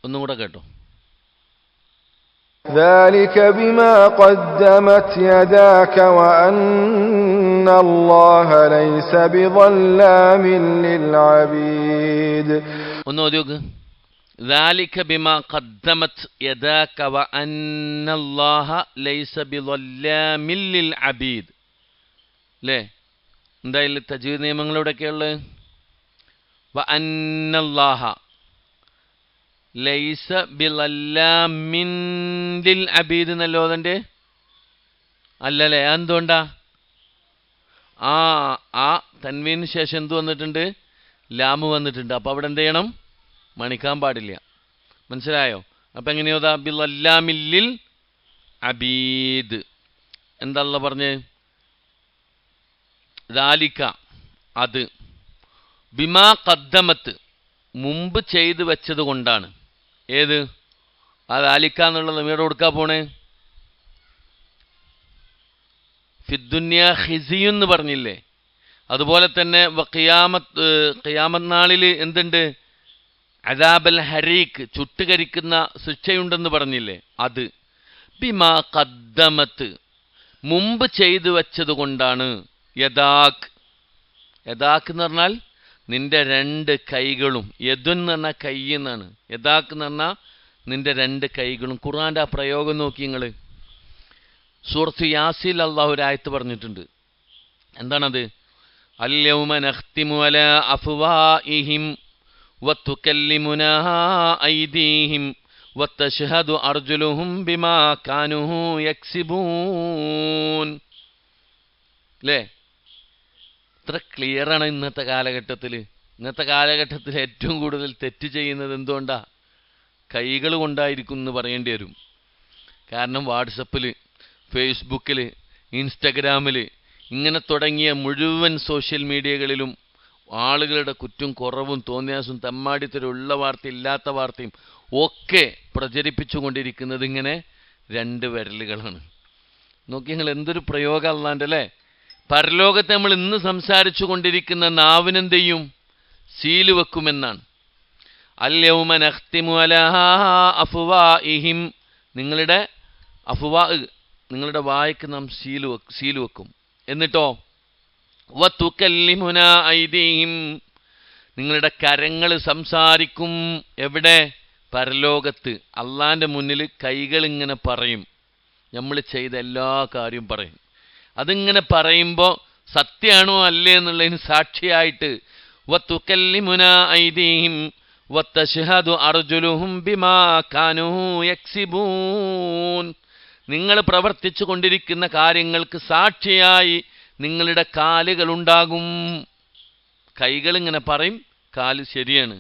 ഒന്നും കൂടെ കേട്ടോ. ذلك بما قدمت يداك وأن الله ليس بظلام للعبيد. ഒന്ന് ഓതി നോക്ക്. ذلك بما قدمت يداك وأن الله ليس بظلام للعبيد. അല്ലേ? എന്തായാലും തജ്വീദ് നിയമങ്ങളോടൊക്കെയുള്ളത് وأن الله ലൈസ ബിളല്ലാമിൻ ലിൽ അബീദ് എന്നല്ലോ അതിൻ്റെ അല്ലല്ലേ? എന്തുകൊണ്ടാ? ആ തൻവീന് ശേഷം എന്ത് വന്നിട്ടുണ്ട്? ലാമ് വന്നിട്ടുണ്ട്. അപ്പോൾ അവിടെ എന്ത് ചെയ്യണം? മണിക്കാൻ പാടില്ല. മനസ്സിലായോ? അപ്പം എങ്ങനെയോ ബിളല്ലാമിൻ ലിൽ അബീദ്. എന്താ അല്ലാഹ് പറഞ്ഞ്? ദാലിക അത്, ബിമാ ഖദ്ദമത്ത് മുമ്പ് ചെയ്തു വെച്ചത് കൊണ്ടാണ്. ഏത്? അത് ആലിക്കാന്നുള്ളത് വീട് കൊടുക്കാൻ പോണേ. ഫിദ്ദുന്യ ഖിസിയെന്ന് പറഞ്ഞില്ലേ? അതുപോലെ തന്നെ ഖിയാമത്ത് നാളിൽ എന്തുണ്ട്? അദാബൽ ഹരീഖ്, ചുട്ടുകരിക്കുന്ന ശിക്ഷയുണ്ടെന്ന് പറഞ്ഞില്ലേ? അത് ബിമാ ഖദ്ദമത്ത് മുമ്പ് ചെയ്തു വെച്ചത് കൊണ്ടാണ്. യദാക്ക് എന്ന് പറഞ്ഞാൽ നിന്റെ 2 കൈകളും. യദുൻ എന്ന് പറഞ്ഞാൽ കൈ എന്നാണ്. യദാക്ക് എന്ന് പറഞ്ഞാൽ നിന്റെ 2 കൈകളും. ഖുർആൻ്റെ ആ പ്രയോഗം നോക്കി നിങ്ങൾ. സൂറത്ത് യാസീൻ അല്ലാഹു ഒരു ആയത്ത് പറഞ്ഞിട്ടുണ്ട്. എന്താണത്? അൽയൗമ നഖ്തിമു അലാ അഫ്വാഇഹിം വതുകല്ലിമുനാ ഐദീഹിം വതശ്ഹദു അർജുലുഹും ബിമാ കാനൂ യക്സിബൂൻ. അല്ലേ? ഇത്ര ക്ലിയറാണ് ഇന്നത്തെ കാലഘട്ടത്തിൽ. ഇന്നത്തെ കാലഘട്ടത്തിൽ ഏറ്റവും കൂടുതൽ തെറ്റ് ചെയ്യുന്നത് എന്തുകൊണ്ടാ? കൈകൾ കൊണ്ടായിരിക്കും എന്ന് പറയേണ്ടി വരും. കാരണം വാട്സപ്പിൽ, ഫേസ്ബുക്കിൽ, ഇൻസ്റ്റഗ്രാമിൽ ഇങ്ങനെ തുടങ്ങിയ മുഴുവൻ സോഷ്യൽ മീഡിയകളിലും ആളുകളുടെ കുറ്റും കുറവും തോന്നിയാസും തെമ്മാടിത്തരമുള്ള വാർത്ത ഇല്ലാത്ത വാർത്തയും ഒക്കെ പ്രചരിപ്പിച്ചു കൊണ്ടിരിക്കുന്നത് ഇങ്ങനെ 2 വിരലുകളാണ്. നോക്കി നിങ്ങൾ, എന്തൊരു പ്രയോഗം അല്ലാണ്ട് അല്ലേ? പരലോകത്തെ നമ്മൾ ഇന്ന് സംസാരിച്ചു കൊണ്ടിരിക്കുന്ന നാവിനെന്ത് ചെയ്യും? സീല് വെക്കുമെന്നാണ്. അൽയൗമ നഖ്തിമു അലാ അഫ്വാഇഹിം, നിങ്ങളുടെ അഫ്വാ, നിങ്ങളുടെ വായ്ക്ക് നാം സീല് വെക്കും. എന്നിട്ടോ വതുകല്ലിമുനാ ഐദീഹിം, നിങ്ങളുടെ കരങ്ങൾ സംസാരിക്കും. എവിടെ? പരലോകത്ത്. അള്ളാൻ്റെ മുന്നിൽ കൈകൾ ഇങ്ങനെ പറയും, നമ്മൾ ചെയ്ത എല്ലാ കാര്യവും പറയും. അതിങ്ങനെ പറയുമ്പോൾ സത്യമാണോ അല്ലേ എന്നുള്ളതിന് സാക്ഷിയായിട്ട് വതുകല്ലിമുനാ ഐദീഹിം വതശ്ഹദു അർജുലുഹും ബിമാ കാനൂ യക്സിബൂൻ, നിങ്ങൾ പ്രവർത്തിച്ചു കൊണ്ടിരിക്കുന്ന കാര്യങ്ങൾക്ക് സാക്ഷിയായി നിങ്ങളുടെ കാലുകളുണ്ടാകും. കൈകളിങ്ങനെ പറയും, കാല് ശരിയാണ്,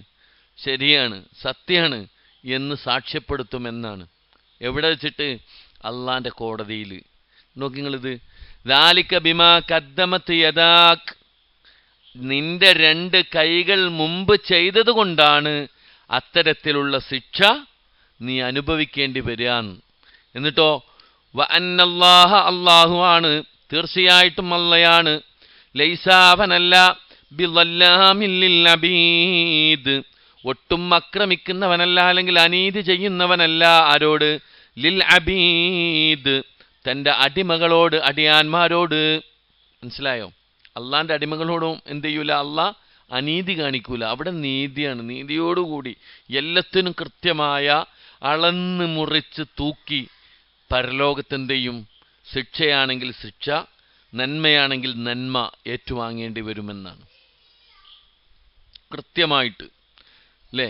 സത്യമാണ് എന്ന് സാക്ഷ്യപ്പെടുത്തുമെന്നാണ്. എവിടെ വെച്ചിട്ട്? അള്ളാന്റെ കോടതിയിൽ. നോക്കി നിങ്ങളിത്, ദാലിക ബിമാ ഖദ്ദമത് യദാക്, നിന്റെ 2 കൈകൾ മുമ്പ് ചെയ്തത് കൊണ്ടാണ് അത്തരത്തിലുള്ള ശിക്ഷ നീ അനുഭവിക്കേണ്ടി വരാന്ന്. എന്നിട്ടോ വ അന്നല്ലാഹ, അല്ലാഹു ആണ്, തീർച്ചയായിട്ടും അള്ളയാണ്, ലൈസ, അവനല്ല, ബിളല്ലാമിൻ ലിൽ അബീദ്, ഒട്ടും ആക്രമിക്കുന്നവനല്ല, അല്ലെങ്കിൽ അനീതി ചെയ്യുന്നവനല്ല. ആരോട്? ലിൽ അബീദ്, തൻ്റെ അടിമകളോട്, അടിയാന്മാരോട്. മനസ്സിലായോ? അള്ളാന്റെ അടിമകളോടും എന്ത് ചെയ്യൂല? അള്ളാഹ് അനീതി കാണിക്കൂല. അവിടെ നീതിയാണ്. നീതിയോടുകൂടി എല്ലാത്തിനും കൃത്യമായ അളന്ന് മുറിച്ച് തൂക്കി പരലോകത്തെന്ത് ചെയ്യും? ശിക്ഷയാണെങ്കിൽ ശിക്ഷ, നന്മയാണെങ്കിൽ നന്മ ഏറ്റുവാങ്ങേണ്ടി വരുമെന്നാണ് കൃത്യമായിട്ട്. അല്ലേ?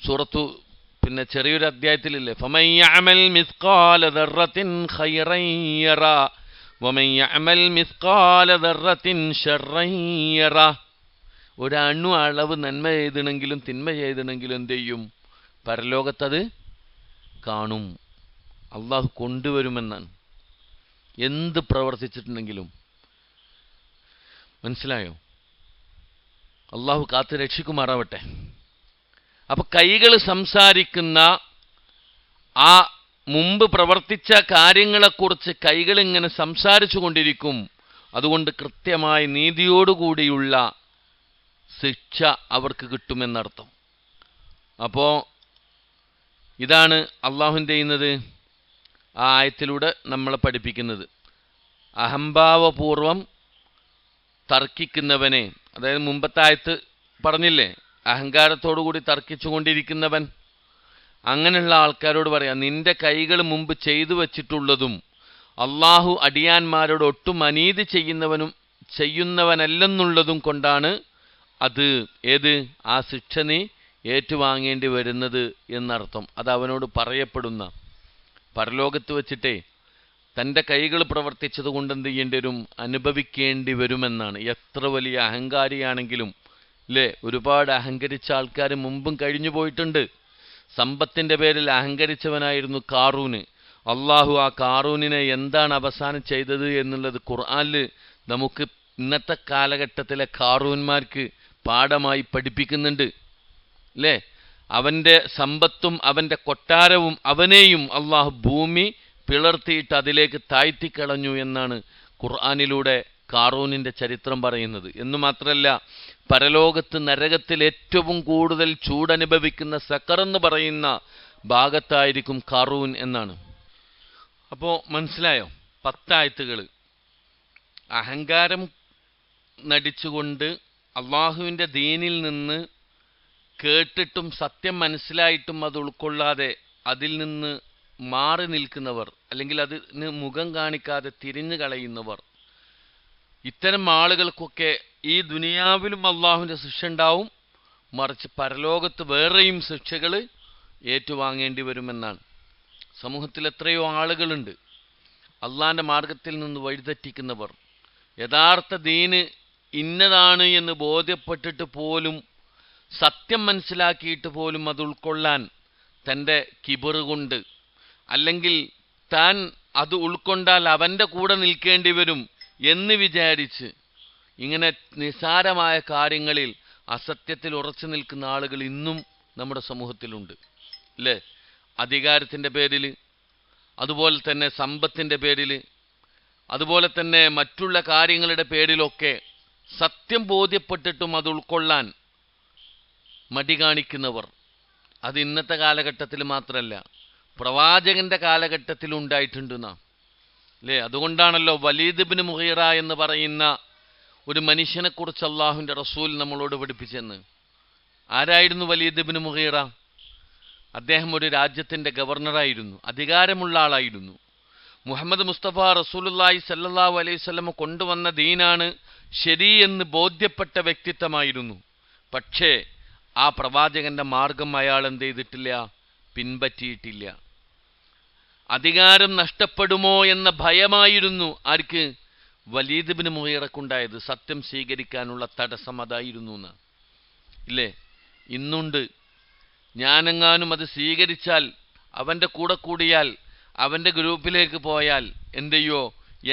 സൂറത്തു പിന്നെ ചെറിയൊരു അധ്യായത്തിലില്ലേ, ഫമൻ യഅമൽ മിസ്ഖാല ദർറത്തിൻ ഖൈറൻ യറാ വമൻ യഅമൽ മിസ്ഖാല ദർറത്തിൻ ശർറൻ യറാ. ഒരണു അളവ് നന്മ ചെയ്തിണെങ്കിലും തിന്മ ചെയ്തിണെങ്കിലും എന്ത് ചെയ്യും? പരലോകത്തത് കാണും. അള്ളാഹു കൊണ്ടുവരുമെന്നാണ്, എന്ത് പ്രവർത്തിച്ചിട്ടുണ്ടെങ്കിലും. മനസ്സിലായോ? അള്ളാഹു കാത്ത് രക്ഷിക്കുമാറാവട്ടെ. അപ്പൊ കൈകൾ സംസാരിക്കുന്ന ആ മുമ്പ് പ്രവർത്തിച്ച കാര്യങ്ങളെക്കുറിച്ച് കൈകൾ ഇങ്ങനെ സംസാരിച്ചു കൊണ്ടിരിക്കും. അതുകൊണ്ട് കൃത്യമായ നീതിയോടുകൂടിയുള്ള ശിക്ഷ അവർക്ക് കിട്ടുമെന്നർത്ഥം. അപ്പോ ഇതാണ് അള്ളാഹുവിൻ്റെ ചെയ്യുന്നത് ആ ആയത്തിലൂടെ നമ്മളെ പഠിപ്പിക്കുന്നത്. അഹംഭാവപൂർവം തർക്കിക്കുന്നവനെ, അതായത് മുമ്പത്തെ ആയത്ത് പറഞ്ഞില്ലേ, അഹങ്കാരത്തോടുകൂടി തർക്കിച്ചു കൊണ്ടിരിക്കുന്നവൻ, അങ്ങനെയുള്ള ആൾക്കാരോട് പറയാം, നിന്റെ കൈകൾ മുമ്പ് ചെയ്തു വച്ചിട്ടുള്ളതും അള്ളാഹു അടിയാന്മാരോട് ഒട്ടും അനീതി ചെയ്യുന്നവനല്ലെന്നുള്ളതും കൊണ്ടാണ് അത് ഏത് ആ ശിക്ഷ നീ ഏറ്റുവാങ്ങേണ്ടി വരുന്നത് എന്നർത്ഥം. അത് അവനോട് പറയപ്പെടുന്ന, പരലോകത്ത് വച്ചിട്ടേ തൻ്റെ കൈകൾ പ്രവർത്തിച്ചത് കൊണ്ട് എന്ത് ചെയ്യേണ്ടി വരും? അനുഭവിക്കേണ്ടി വരുമെന്നാണ്. എത്ര വലിയ അഹങ്കാരിയാണെങ്കിലും അല്ലേ, ഒരുപാട് അഹങ്കരിച്ച ആൾക്കാർ മുമ്പും കഴിഞ്ഞു പോയിട്ടുണ്ട്. സമ്പത്തിൻ്റെ പേരിൽ അഹങ്കരിച്ചവനായിരുന്നു കാറൂന്. അള്ളാഹു ആ കാറൂനിനെ എന്താണ് അവസാനം ചെയ്തത് എന്നുള്ളത് ഖുർആനിൽ നമുക്ക് ഇന്നത്തെ കാലഘട്ടത്തിലെ കാറൂന്മാർക്ക് പാഠമായി പഠിപ്പിക്കുന്നുണ്ട്. അല്ലേ? അവൻ്റെ സമ്പത്തും അവൻ്റെ കൊട്ടാരവും അവനെയും അള്ളാഹു ഭൂമി പിളർത്തിയിട്ട് അതിലേക്ക് താഴ്ത്തിക്കളഞ്ഞു എന്നാണ് ഖുർആനിലൂടെ കാറൂനിൻ്റെ ചരിത്രം പറയുന്നത്. എന്നു മാത്രമല്ല, പരലോകത്ത് നരകത്തിൽ ഏറ്റവും കൂടുതൽ ചൂടനുഭവിക്കുന്ന സക്കർ എന്ന് പറയുന്ന ഭാഗത്തായിരിക്കും കാറൂൻ എന്നാണ്. അപ്പോൾ മനസ്സിലായോ? 10 ആയത്തുകൾ അഹങ്കാരം നടിച്ചുകൊണ്ട് അള്ളാഹുവിൻ്റെ ദീനിൽ നിന്ന് കേട്ടിട്ടും സത്യം മനസ്സിലായിട്ടും അത് ഉൾക്കൊള്ളാതെ അതിൽ നിന്ന് മാറി നിൽക്കുന്നവർ, അല്ലെങ്കിൽ അതിന് മുഖം കാണിക്കാതെ തിരിഞ്ഞു കളയുന്നവർ, ഇത്തരം ആളുകൾക്കൊക്കെ ഈ ദുനിയാവിലും അള്ളാഹുവിൻ്റെ ശിക്ഷ ഉണ്ടാവും, മറിച്ച് പരലോകത്ത് വേറെയും ശിക്ഷകൾ ഏറ്റുവാങ്ങേണ്ടി വരുമെന്നാണ്. സമൂഹത്തിൽ എത്രയോ ആളുകളുണ്ട് അള്ളാഹിൻ്റെ മാർഗത്തിൽ നിന്ന് വഴിതെറ്റിക്കുന്നവർ. യഥാർത്ഥ ദീന് ഇന്നതാണ് എന്ന് ബോധ്യപ്പെട്ടിട്ട് പോലും, സത്യം മനസ്സിലാക്കിയിട്ട് പോലും അത് ഉൾക്കൊള്ളാൻ തൻ്റെ കിബറ് കൊണ്ട്, അല്ലെങ്കിൽ താൻ അത് ഉൾക്കൊണ്ടാൽ അവൻ്റെ കൂടെ നിൽക്കേണ്ടി വരും എന്ന് വിചാരിച്ച് ഇങ്ങനെ നിസാരമായ കാര്യങ്ങളിൽ അസത്യത്തിൽ ഉറച്ചു നിൽക്കുന്ന ആളുകൾ ഇന്നും നമ്മുടെ സമൂഹത്തിലുണ്ട്. അല്ലേ? അധികാരത്തിൻ്റെ പേരിൽ, അതുപോലെ തന്നെ സമ്പത്തിൻ്റെ പേരിൽ, അതുപോലെ തന്നെ മറ്റുള്ള കാര്യങ്ങളുടെ പേരിലൊക്കെ സത്യം ബോധ്യപ്പെട്ടിട്ടും അത് ഉൾക്കൊള്ളാൻ മടി കാണിക്കുന്നവർ. അത് ഇന്നത്തെ കാലഘട്ടത്തിൽ മാത്രമല്ല, പ്രവാചകന്റെ കാലഘട്ടത്തിൽ ഉണ്ടായിട്ടുണ്ടെന്നാ. അല്ലേ? അതുകൊണ്ടാണല്ലോ വലീദ് ഇബ്നു മുഗീറ എന്ന് പറയുന്ന ഒരു മനുഷ്യനെക്കുറിച്ച് അള്ളാഹുവിൻ്റെ റസൂൽ നമ്മളോട് പഠിപ്പിച്ചെന്ന്. ആരായിരുന്നു വലീദ് ഇബ്നു മുഗീറ? അദ്ദേഹം ഒരു രാജ്യത്തിൻ്റെ ഗവർണറായിരുന്നു, അധികാരമുള്ള ആളായിരുന്നു. മുഹമ്മദ് മുസ്തഫ റസൂലുള്ളാഹി സല്ലല്ലാഹു അലൈഹി വസല്ലം കൊണ്ടുവന്ന ദീനാണ് ശരി എന്ന് ബോധ്യപ്പെട്ട വ്യക്തിത്വമായിരുന്നു. പക്ഷേ ആ പ്രവാചകന്റെ മാർഗം അയാൾ എന്ത് ചെയ്തിട്ടില്ല? പിൻപറ്റിയിട്ടില്ല. അധികാരം നഷ്ടപ്പെടുമോ എന്ന ഭയമായിരുന്നു ആർക്ക്? വലീദ് ഇബ്നു മുഗീറക്കുണ്ടായത്. സത്യം സ്വീകരിക്കാനുള്ള തടസ്സം അതായിരുന്നു എന്ന്. ഇല്ലേ? ഇന്നുണ്ട്. ഞാനെങ്ങാനും അത് സ്വീകരിച്ചാൽ അവൻ്റെ കൂടെ കൂടിയാൽ, അവൻ്റെ ഗ്രൂപ്പിലേക്ക് പോയാൽ എന്ത് ചെയ്യോ,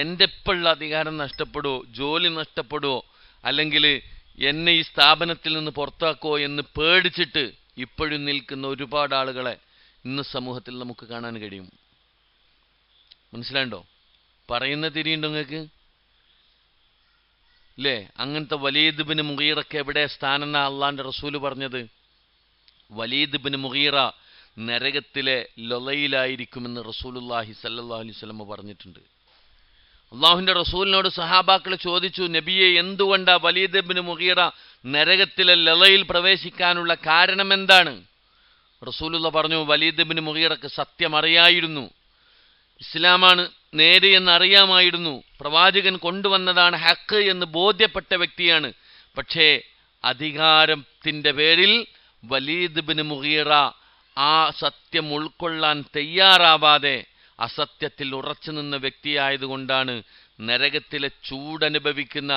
എൻ്റെ ഇപ്പോഴുള്ള അധികാരം നഷ്ടപ്പെടുമോ, ജോലി നഷ്ടപ്പെടുമോ, അല്ലെങ്കിൽ എന്നെ ഈ സ്ഥാപനത്തിൽ നിന്ന് പുറത്താക്കുമോ എന്ന് പേടിച്ചിട്ട് ഇപ്പോഴും നിൽക്കുന്ന ഒരുപാട് ആളുകളെ ഇന്ന് സമൂഹത്തിൽ നമുക്ക് കാണാൻ കഴിയും. മനസ്സിലാണ്ടോ? പറയുന്ന തിരിയുണ്ടോ നിങ്ങൾക്ക്? ഇല്ലേ? അങ്ങനത്തെ വലീദ് ബിൻ മുഗീറയ്ക്ക് എവിടെ സ്ഥാനം എന്നാ അള്ളാന്റെ റസൂല് പറഞ്ഞത്? വലീദ് ബിൻ മുഗീറ നരകത്തിലെ ലൊലയിലായിരിക്കുമെന്ന് റസൂലുള്ളാഹി സ്വല്ലല്ലാഹു അലൈഹി വസല്ലം പറഞ്ഞിട്ടുണ്ട്. അള്ളാഹുവിൻ്റെ റസൂലിനോട് സഹാബാക്കൾ ചോദിച്ചു, നബിയെ, എന്തുകൊണ്ടാ വലീദ് ബിൻ മുഗീറ നരകത്തിലെ ലൊലയിൽ പ്രവേശിക്കാനുള്ള കാരണം എന്താണ്? റസൂലുള്ള പറഞ്ഞു, വലീദ് ബിൻ മുഗീറക്ക് സത്യം അറിയായിരുന്നു, ഇസ്ലാമാണ് നേരെ എന്ന് അറിയാമായിരുന്നു, പ്രവാചകൻ കൊണ്ടുവന്നതാണ് ഹക്ക് എന്ന് ബോധ്യപ്പെട്ട വ്യക്തിയാണ്. പക്ഷേ അധികാരത്തിൻ്റെ പേരിൽ വലീദ് ബിൻ മുഗീറ ആ സത്യം ഉൾക്കൊള്ളാൻ തയ്യാറാവാതെ അസത്യത്തിൽ ഉറച്ചു നിന്ന വ്യക്തിയായതുകൊണ്ടാണ് നരകത്തിലെ ചൂടനുഭവിക്കുന്ന,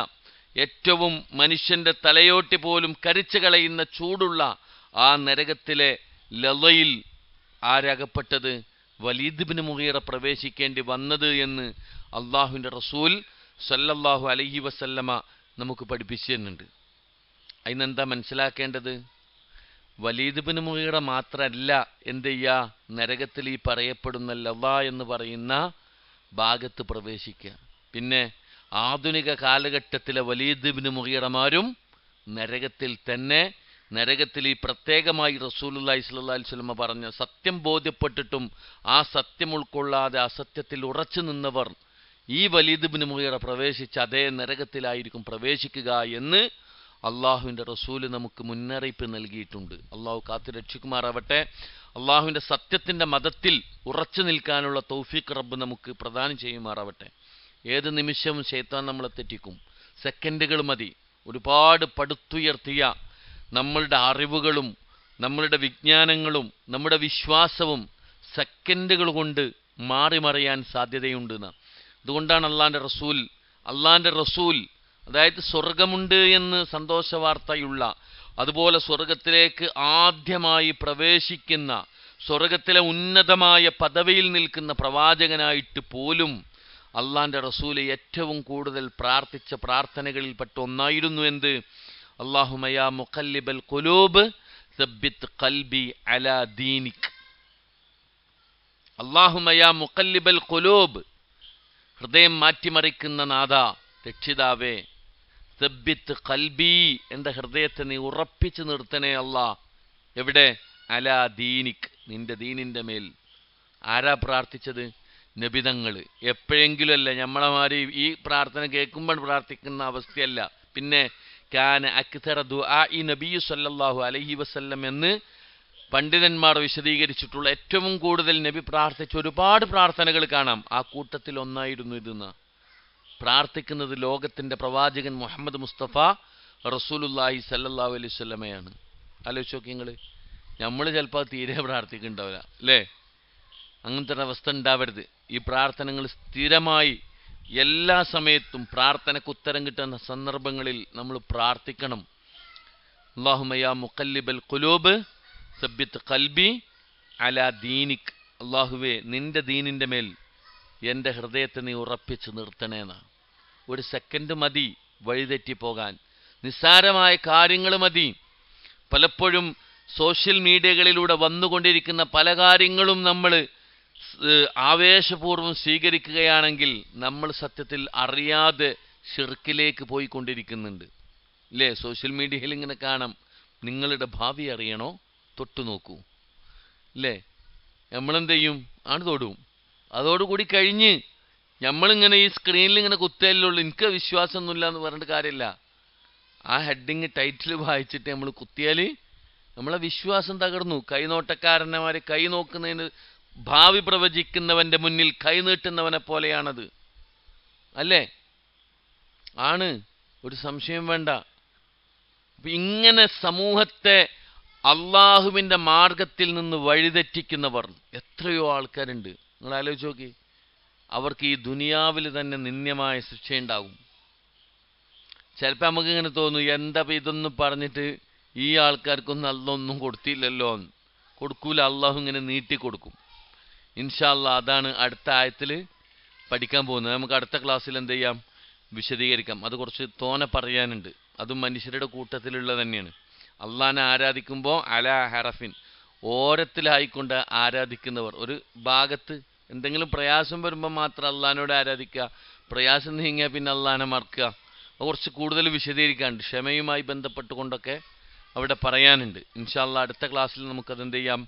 ഏറ്റവും മനുഷ്യൻ്റെ തലയോട്ടി പോലും കരിച്ചു കളയുന്ന ചൂടുള്ള ആ നരകത്തിലെ ലളയിൽ ആരകപ്പെട്ടത്? വലീദ് ബിൻ മുഗീറ പ്രവേശിക്കേണ്ടി വന്നത് എന്ന് അള്ളാഹുവിൻ്റെ റസൂൽ സല്ലല്ലാഹു അലൈഹി വസല്ലമ നമുക്ക് പഠിപ്പിച്ചു തരുന്നുണ്ട്. അതിനെന്താ മനസ്സിലാക്കേണ്ടത്? വലീദ് ബിൻ മുഗീറ മാത്രമല്ല എന്ത് ചെയ്യുക, നരകത്തിൽ ഈ പറയപ്പെടുന്ന ലള എന്ന് പറയുന്ന ഭാഗത്ത് പ്രവേശിക്കുക. പിന്നെ ആധുനിക കാലഘട്ടത്തിലെ വലീദ് ബിൻ മുഗീറമാരും നരകത്തിൽ തന്നെ, നരകത്തിൽ ഈ പ്രത്യേകമായി റസൂലുള്ളാഹി സ്വല്ലല്ലാഹു അലൈഹി വസല്ലം പറഞ്ഞ സത്യം ബോധ്യപ്പെട്ടിട്ടും ആ സത്യം ഉൾക്കൊള്ളാതെ അസത്യത്തിൽ ഉറച്ചു നിന്നവർ ഈ വലീദ് ബിൻ മുഗീറ പ്രവേശിച്ച അതേ നരകത്തിലായിരിക്കും പ്രവേശിക്കുക എന്ന് അള്ളാഹുവിൻ്റെ റസൂല് നമുക്ക് മുന്നറിയിപ്പ് നൽകിയിട്ടുണ്ട്. അള്ളാഹു കാത്തു രക്ഷിക്കുമാറാവട്ടെ. അള്ളാഹുവിൻ്റെ സത്യത്തിൻ്റെ മതത്തിൽ ഉറച്ചു നിൽക്കാനുള്ള തൗഫീഖ് റബ്ബ് നമുക്ക് പ്രദാനം ചെയ്യുമാറാവട്ടെ. ഏത് നിമിഷവും ശൈത്താൻ നമ്മളെ തെറ്റിക്കും. സെക്കൻഡുകൾ മതി. ഒരുപാട് പടുത്തുയർത്തിയ നമ്മളുടെ അറിവുകളും നമ്മളുടെ വിജ്ഞാനങ്ങളും നമ്മുടെ വിശ്വാസവും സെക്കൻഡുകൾ കൊണ്ട് മാറി മറിയാൻ സാധ്യതയുണ്ടെന്ന്. അതുകൊണ്ടാണ് അള്ളാൻ്റെ റസൂൽ അതായത് സ്വർഗമുണ്ട് എന്ന് സന്തോഷ വാർത്തയുള്ള, അതുപോലെ സ്വർഗത്തിലേക്ക് ആദ്യമായി പ്രവേശിക്കുന്ന, സ്വർഗത്തിലെ ഉന്നതമായ പദവിയിൽ നിൽക്കുന്ന പ്രവാചകനായിട്ട് പോലും അള്ളാൻ്റെ റസൂല് ഏറ്റവും കൂടുതൽ പ്രാർത്ഥിച്ച പ്രാർത്ഥനകളിൽപ്പെട്ട ഒന്നായിരുന്നു എന്ത്? അല്ലാഹുമ്മ യാ മുഖല്ലിബൽ ഖുലൂബ് സബ്ബിത് ഖൽബി അലാ ദീനിക്. അല്ലാഹുമ്മ യാ മുഖല്ലിബൽ ഖുലൂബ്, ഹൃദയം മാറ്റിമറിക്കുന്ന നാഥ, രക്ഷിതാവേ, സബ്ബിത് ഖൽബി, എൻ്റെ ഹൃദയത്തെ നീ ഉറപ്പിച്ചു നിർത്തണേ അല്ലാ. എവിടെ? അലാ ദീനിക്, നിന്റെ ദീനിൻ്റെ മേൽ. ആരാ പ്രാർത്ഥിച്ചത്? നബിതങ്ങൾ. എപ്പോഴെങ്കിലും അല്ല, നമ്മളമാര് ഈ പ്രാർത്ഥന കേൾക്കുമ്പോൾ പ്രാർത്ഥിക്കുന്ന അവസ്ഥയല്ല. പിന്നെ കാന അക്തറ ദുആഇ നബി സല്ലല്ലാഹു അലൈഹി വസല്ലം എന്ന് പണ്ഡിതന്മാർ വിശദീകരിച്ചിട്ടുള്ള ഏറ്റവും കൂടുതൽ നബി പ്രാർത്ഥിച്ച ഒരുപാട് പ്രാർത്ഥനകൾ കാണാം. ആ കൂട്ടത്തിൽ ഒന്നായിരുന്നു ഇതെന്ന്. പ്രാർത്ഥിക്കുന്നത് ലോകത്തിൻ്റെ പ്രവാചകൻ മുഹമ്മദ് മുസ്തഫ റസൂലുള്ളാഹി സല്ലല്ലാഹു അലൈഹി വസല്ലമയാണ്. ആലോചിച്ച് നോക്കി നിങ്ങൾ. നമ്മൾ ചിലപ്പോൾ തീരെ പ്രാർത്ഥിക്കുന്നുണ്ടാവില്ല അല്ലേ? അങ്ങനത്തെ ഒരു അവസ്ഥ ഉണ്ടാവരുത്. ഈ പ്രാർത്ഥനകൾ സ്ഥിരമായി എല്ലാ സമയത്തും പ്രാർത്ഥനയ്ക്ക് ഉത്തരം കിട്ടുന്ന സന്ദർഭങ്ങളിൽ നമ്മൾ പ്രാർത്ഥിക്കണം. അല്ലാഹുമ്മ യാ മുഖല്ലിബൽ ഖുലൂബ് സബ്ബിത് ഖൽബി അലാ ദീനിക്. അല്ലാഹുവേ, നിന്റെ ദീനിൻ്റെ മേൽ എൻ്റെ ഹൃദയത്തെ നീ ഉറപ്പിച്ച് നിർത്തണേന്നാ. ഒരു സെക്കൻഡ് മതി വഴിതെറ്റിപ്പോകാൻ. നിസ്സാരമായ കാര്യങ്ങൾ മതി. പലപ്പോഴും സോഷ്യൽ മീഡിയകളിലൂടെ വന്നുകൊണ്ടിരിക്കുന്ന പല കാര്യങ്ങളും നമ്മൾ ആവേശപൂർവ്വം സ്വീകരിക്കുകയാണെങ്കിൽ നമ്മൾ സത്യത്തിൽ അറിയാതെ ഷിർക്കിലേക്ക് പോയിക്കൊണ്ടിരിക്കുന്നുണ്ട് ഇല്ലേ? സോഷ്യൽ മീഡിയയിൽ ഇങ്ങനെ കാണാം, നിങ്ങളുടെ ഭാവി അറിയണോ, തൊട്ടു നോക്കൂ ഇല്ലേ? നമ്മളെന്ത് ചെയ്യും? ആണ് തൊടും. അതോടുകൂടി കഴിഞ്ഞ് നമ്മളിങ്ങനെ ഈ സ്ക്രീനിൽ ഇങ്ങനെ കുത്തല്ലുള്ളൂ. എനിക്ക് വിശ്വാസമൊന്നുമില്ല എന്ന് പറഞ്ഞിട്ട് കാര്യമില്ല. ആ ഹെഡിങ് ടൈറ്റിൽ വായിച്ചിട്ട് നമ്മൾ കുത്തിയാൽ നമ്മളെ വിശ്വാസം തകർന്നു. കൈനോട്ടക്കാരന്മാർ കൈ നോക്കുന്നതിന്, ഭാവി പ്രവചിക്കുന്നവൻ്റെ മുന്നിൽ കൈ നീട്ടുന്നവനെ പോലെയാണത് അല്ലേ? ആണ്, ഒരു സംശയം വേണ്ട. ഇങ്ങനെ സമൂഹത്തെ അള്ളാഹുവിൻ്റെ മാർഗത്തിൽ നിന്ന് വഴിതെറ്റിക്കുന്നവർ എത്രയോ ആൾക്കാരുണ്ട്. നിങ്ങൾ ആലോചിച്ച് നോക്കി. അവർക്ക് ഈ ദുനിയാവിൽ തന്നെ നിന്ദ്യമായ ശിക്ഷയുണ്ടാകും. ചിലപ്പോൾ നമുക്കിങ്ങനെ തോന്നും, എന്താ ഇതൊന്നും പറഞ്ഞിട്ട് ഈ ആൾക്കാർക്കൊന്നും അള്ളൊന്നും കൊടുത്തില്ലല്ലോ. കൊടുക്കൂല, അള്ളാഹു ഇങ്ങനെ നീട്ടിക്കൊടുക്കും. ഇൻഷാ അല്ലാ അതാണ് അടുത്ത ആയത്തിൽ പഠിക്കാൻ പോകുന്നത്. നമുക്ക് അടുത്ത ക്ലാസ്സിൽ എന്ത് ചെയ്യാം, വിശദീകരിക്കാം. അത് കുറച്ച് തോനെ പറയാനുണ്ട്. അതും മനുഷ്യരുടെ കൂട്ടത്തിലുള്ളത് തന്നെയാണ്. അള്ളാനെ ആരാധിക്കുമ്പോൾ അലാ ഹറഫിൻ, ഓരത്തിലായിക്കൊണ്ട് ആരാധിക്കുന്നവർ. ഒരു ഭാഗത്ത് എന്തെങ്കിലും പ്രയാസം വരുമ്പോൾ മാത്രം അള്ളാഹിനോട് ആരാധിക്കുക, പ്രയാസം നീങ്ങിയാൽ പിന്നെ അള്ളാഹിനെ മറക്കുക. കുറച്ച് കൂടുതൽ വിശദീകരിക്കാനുണ്ട്. ക്ഷമയുമായി ബന്ധപ്പെട്ടുകൊണ്ടൊക്കെ അവിടെ പറയാനുണ്ട്. ഇൻഷാ അല്ലാ അടുത്ത ക്ലാസ്സിൽ നമുക്കതെന്ത് ചെയ്യാം,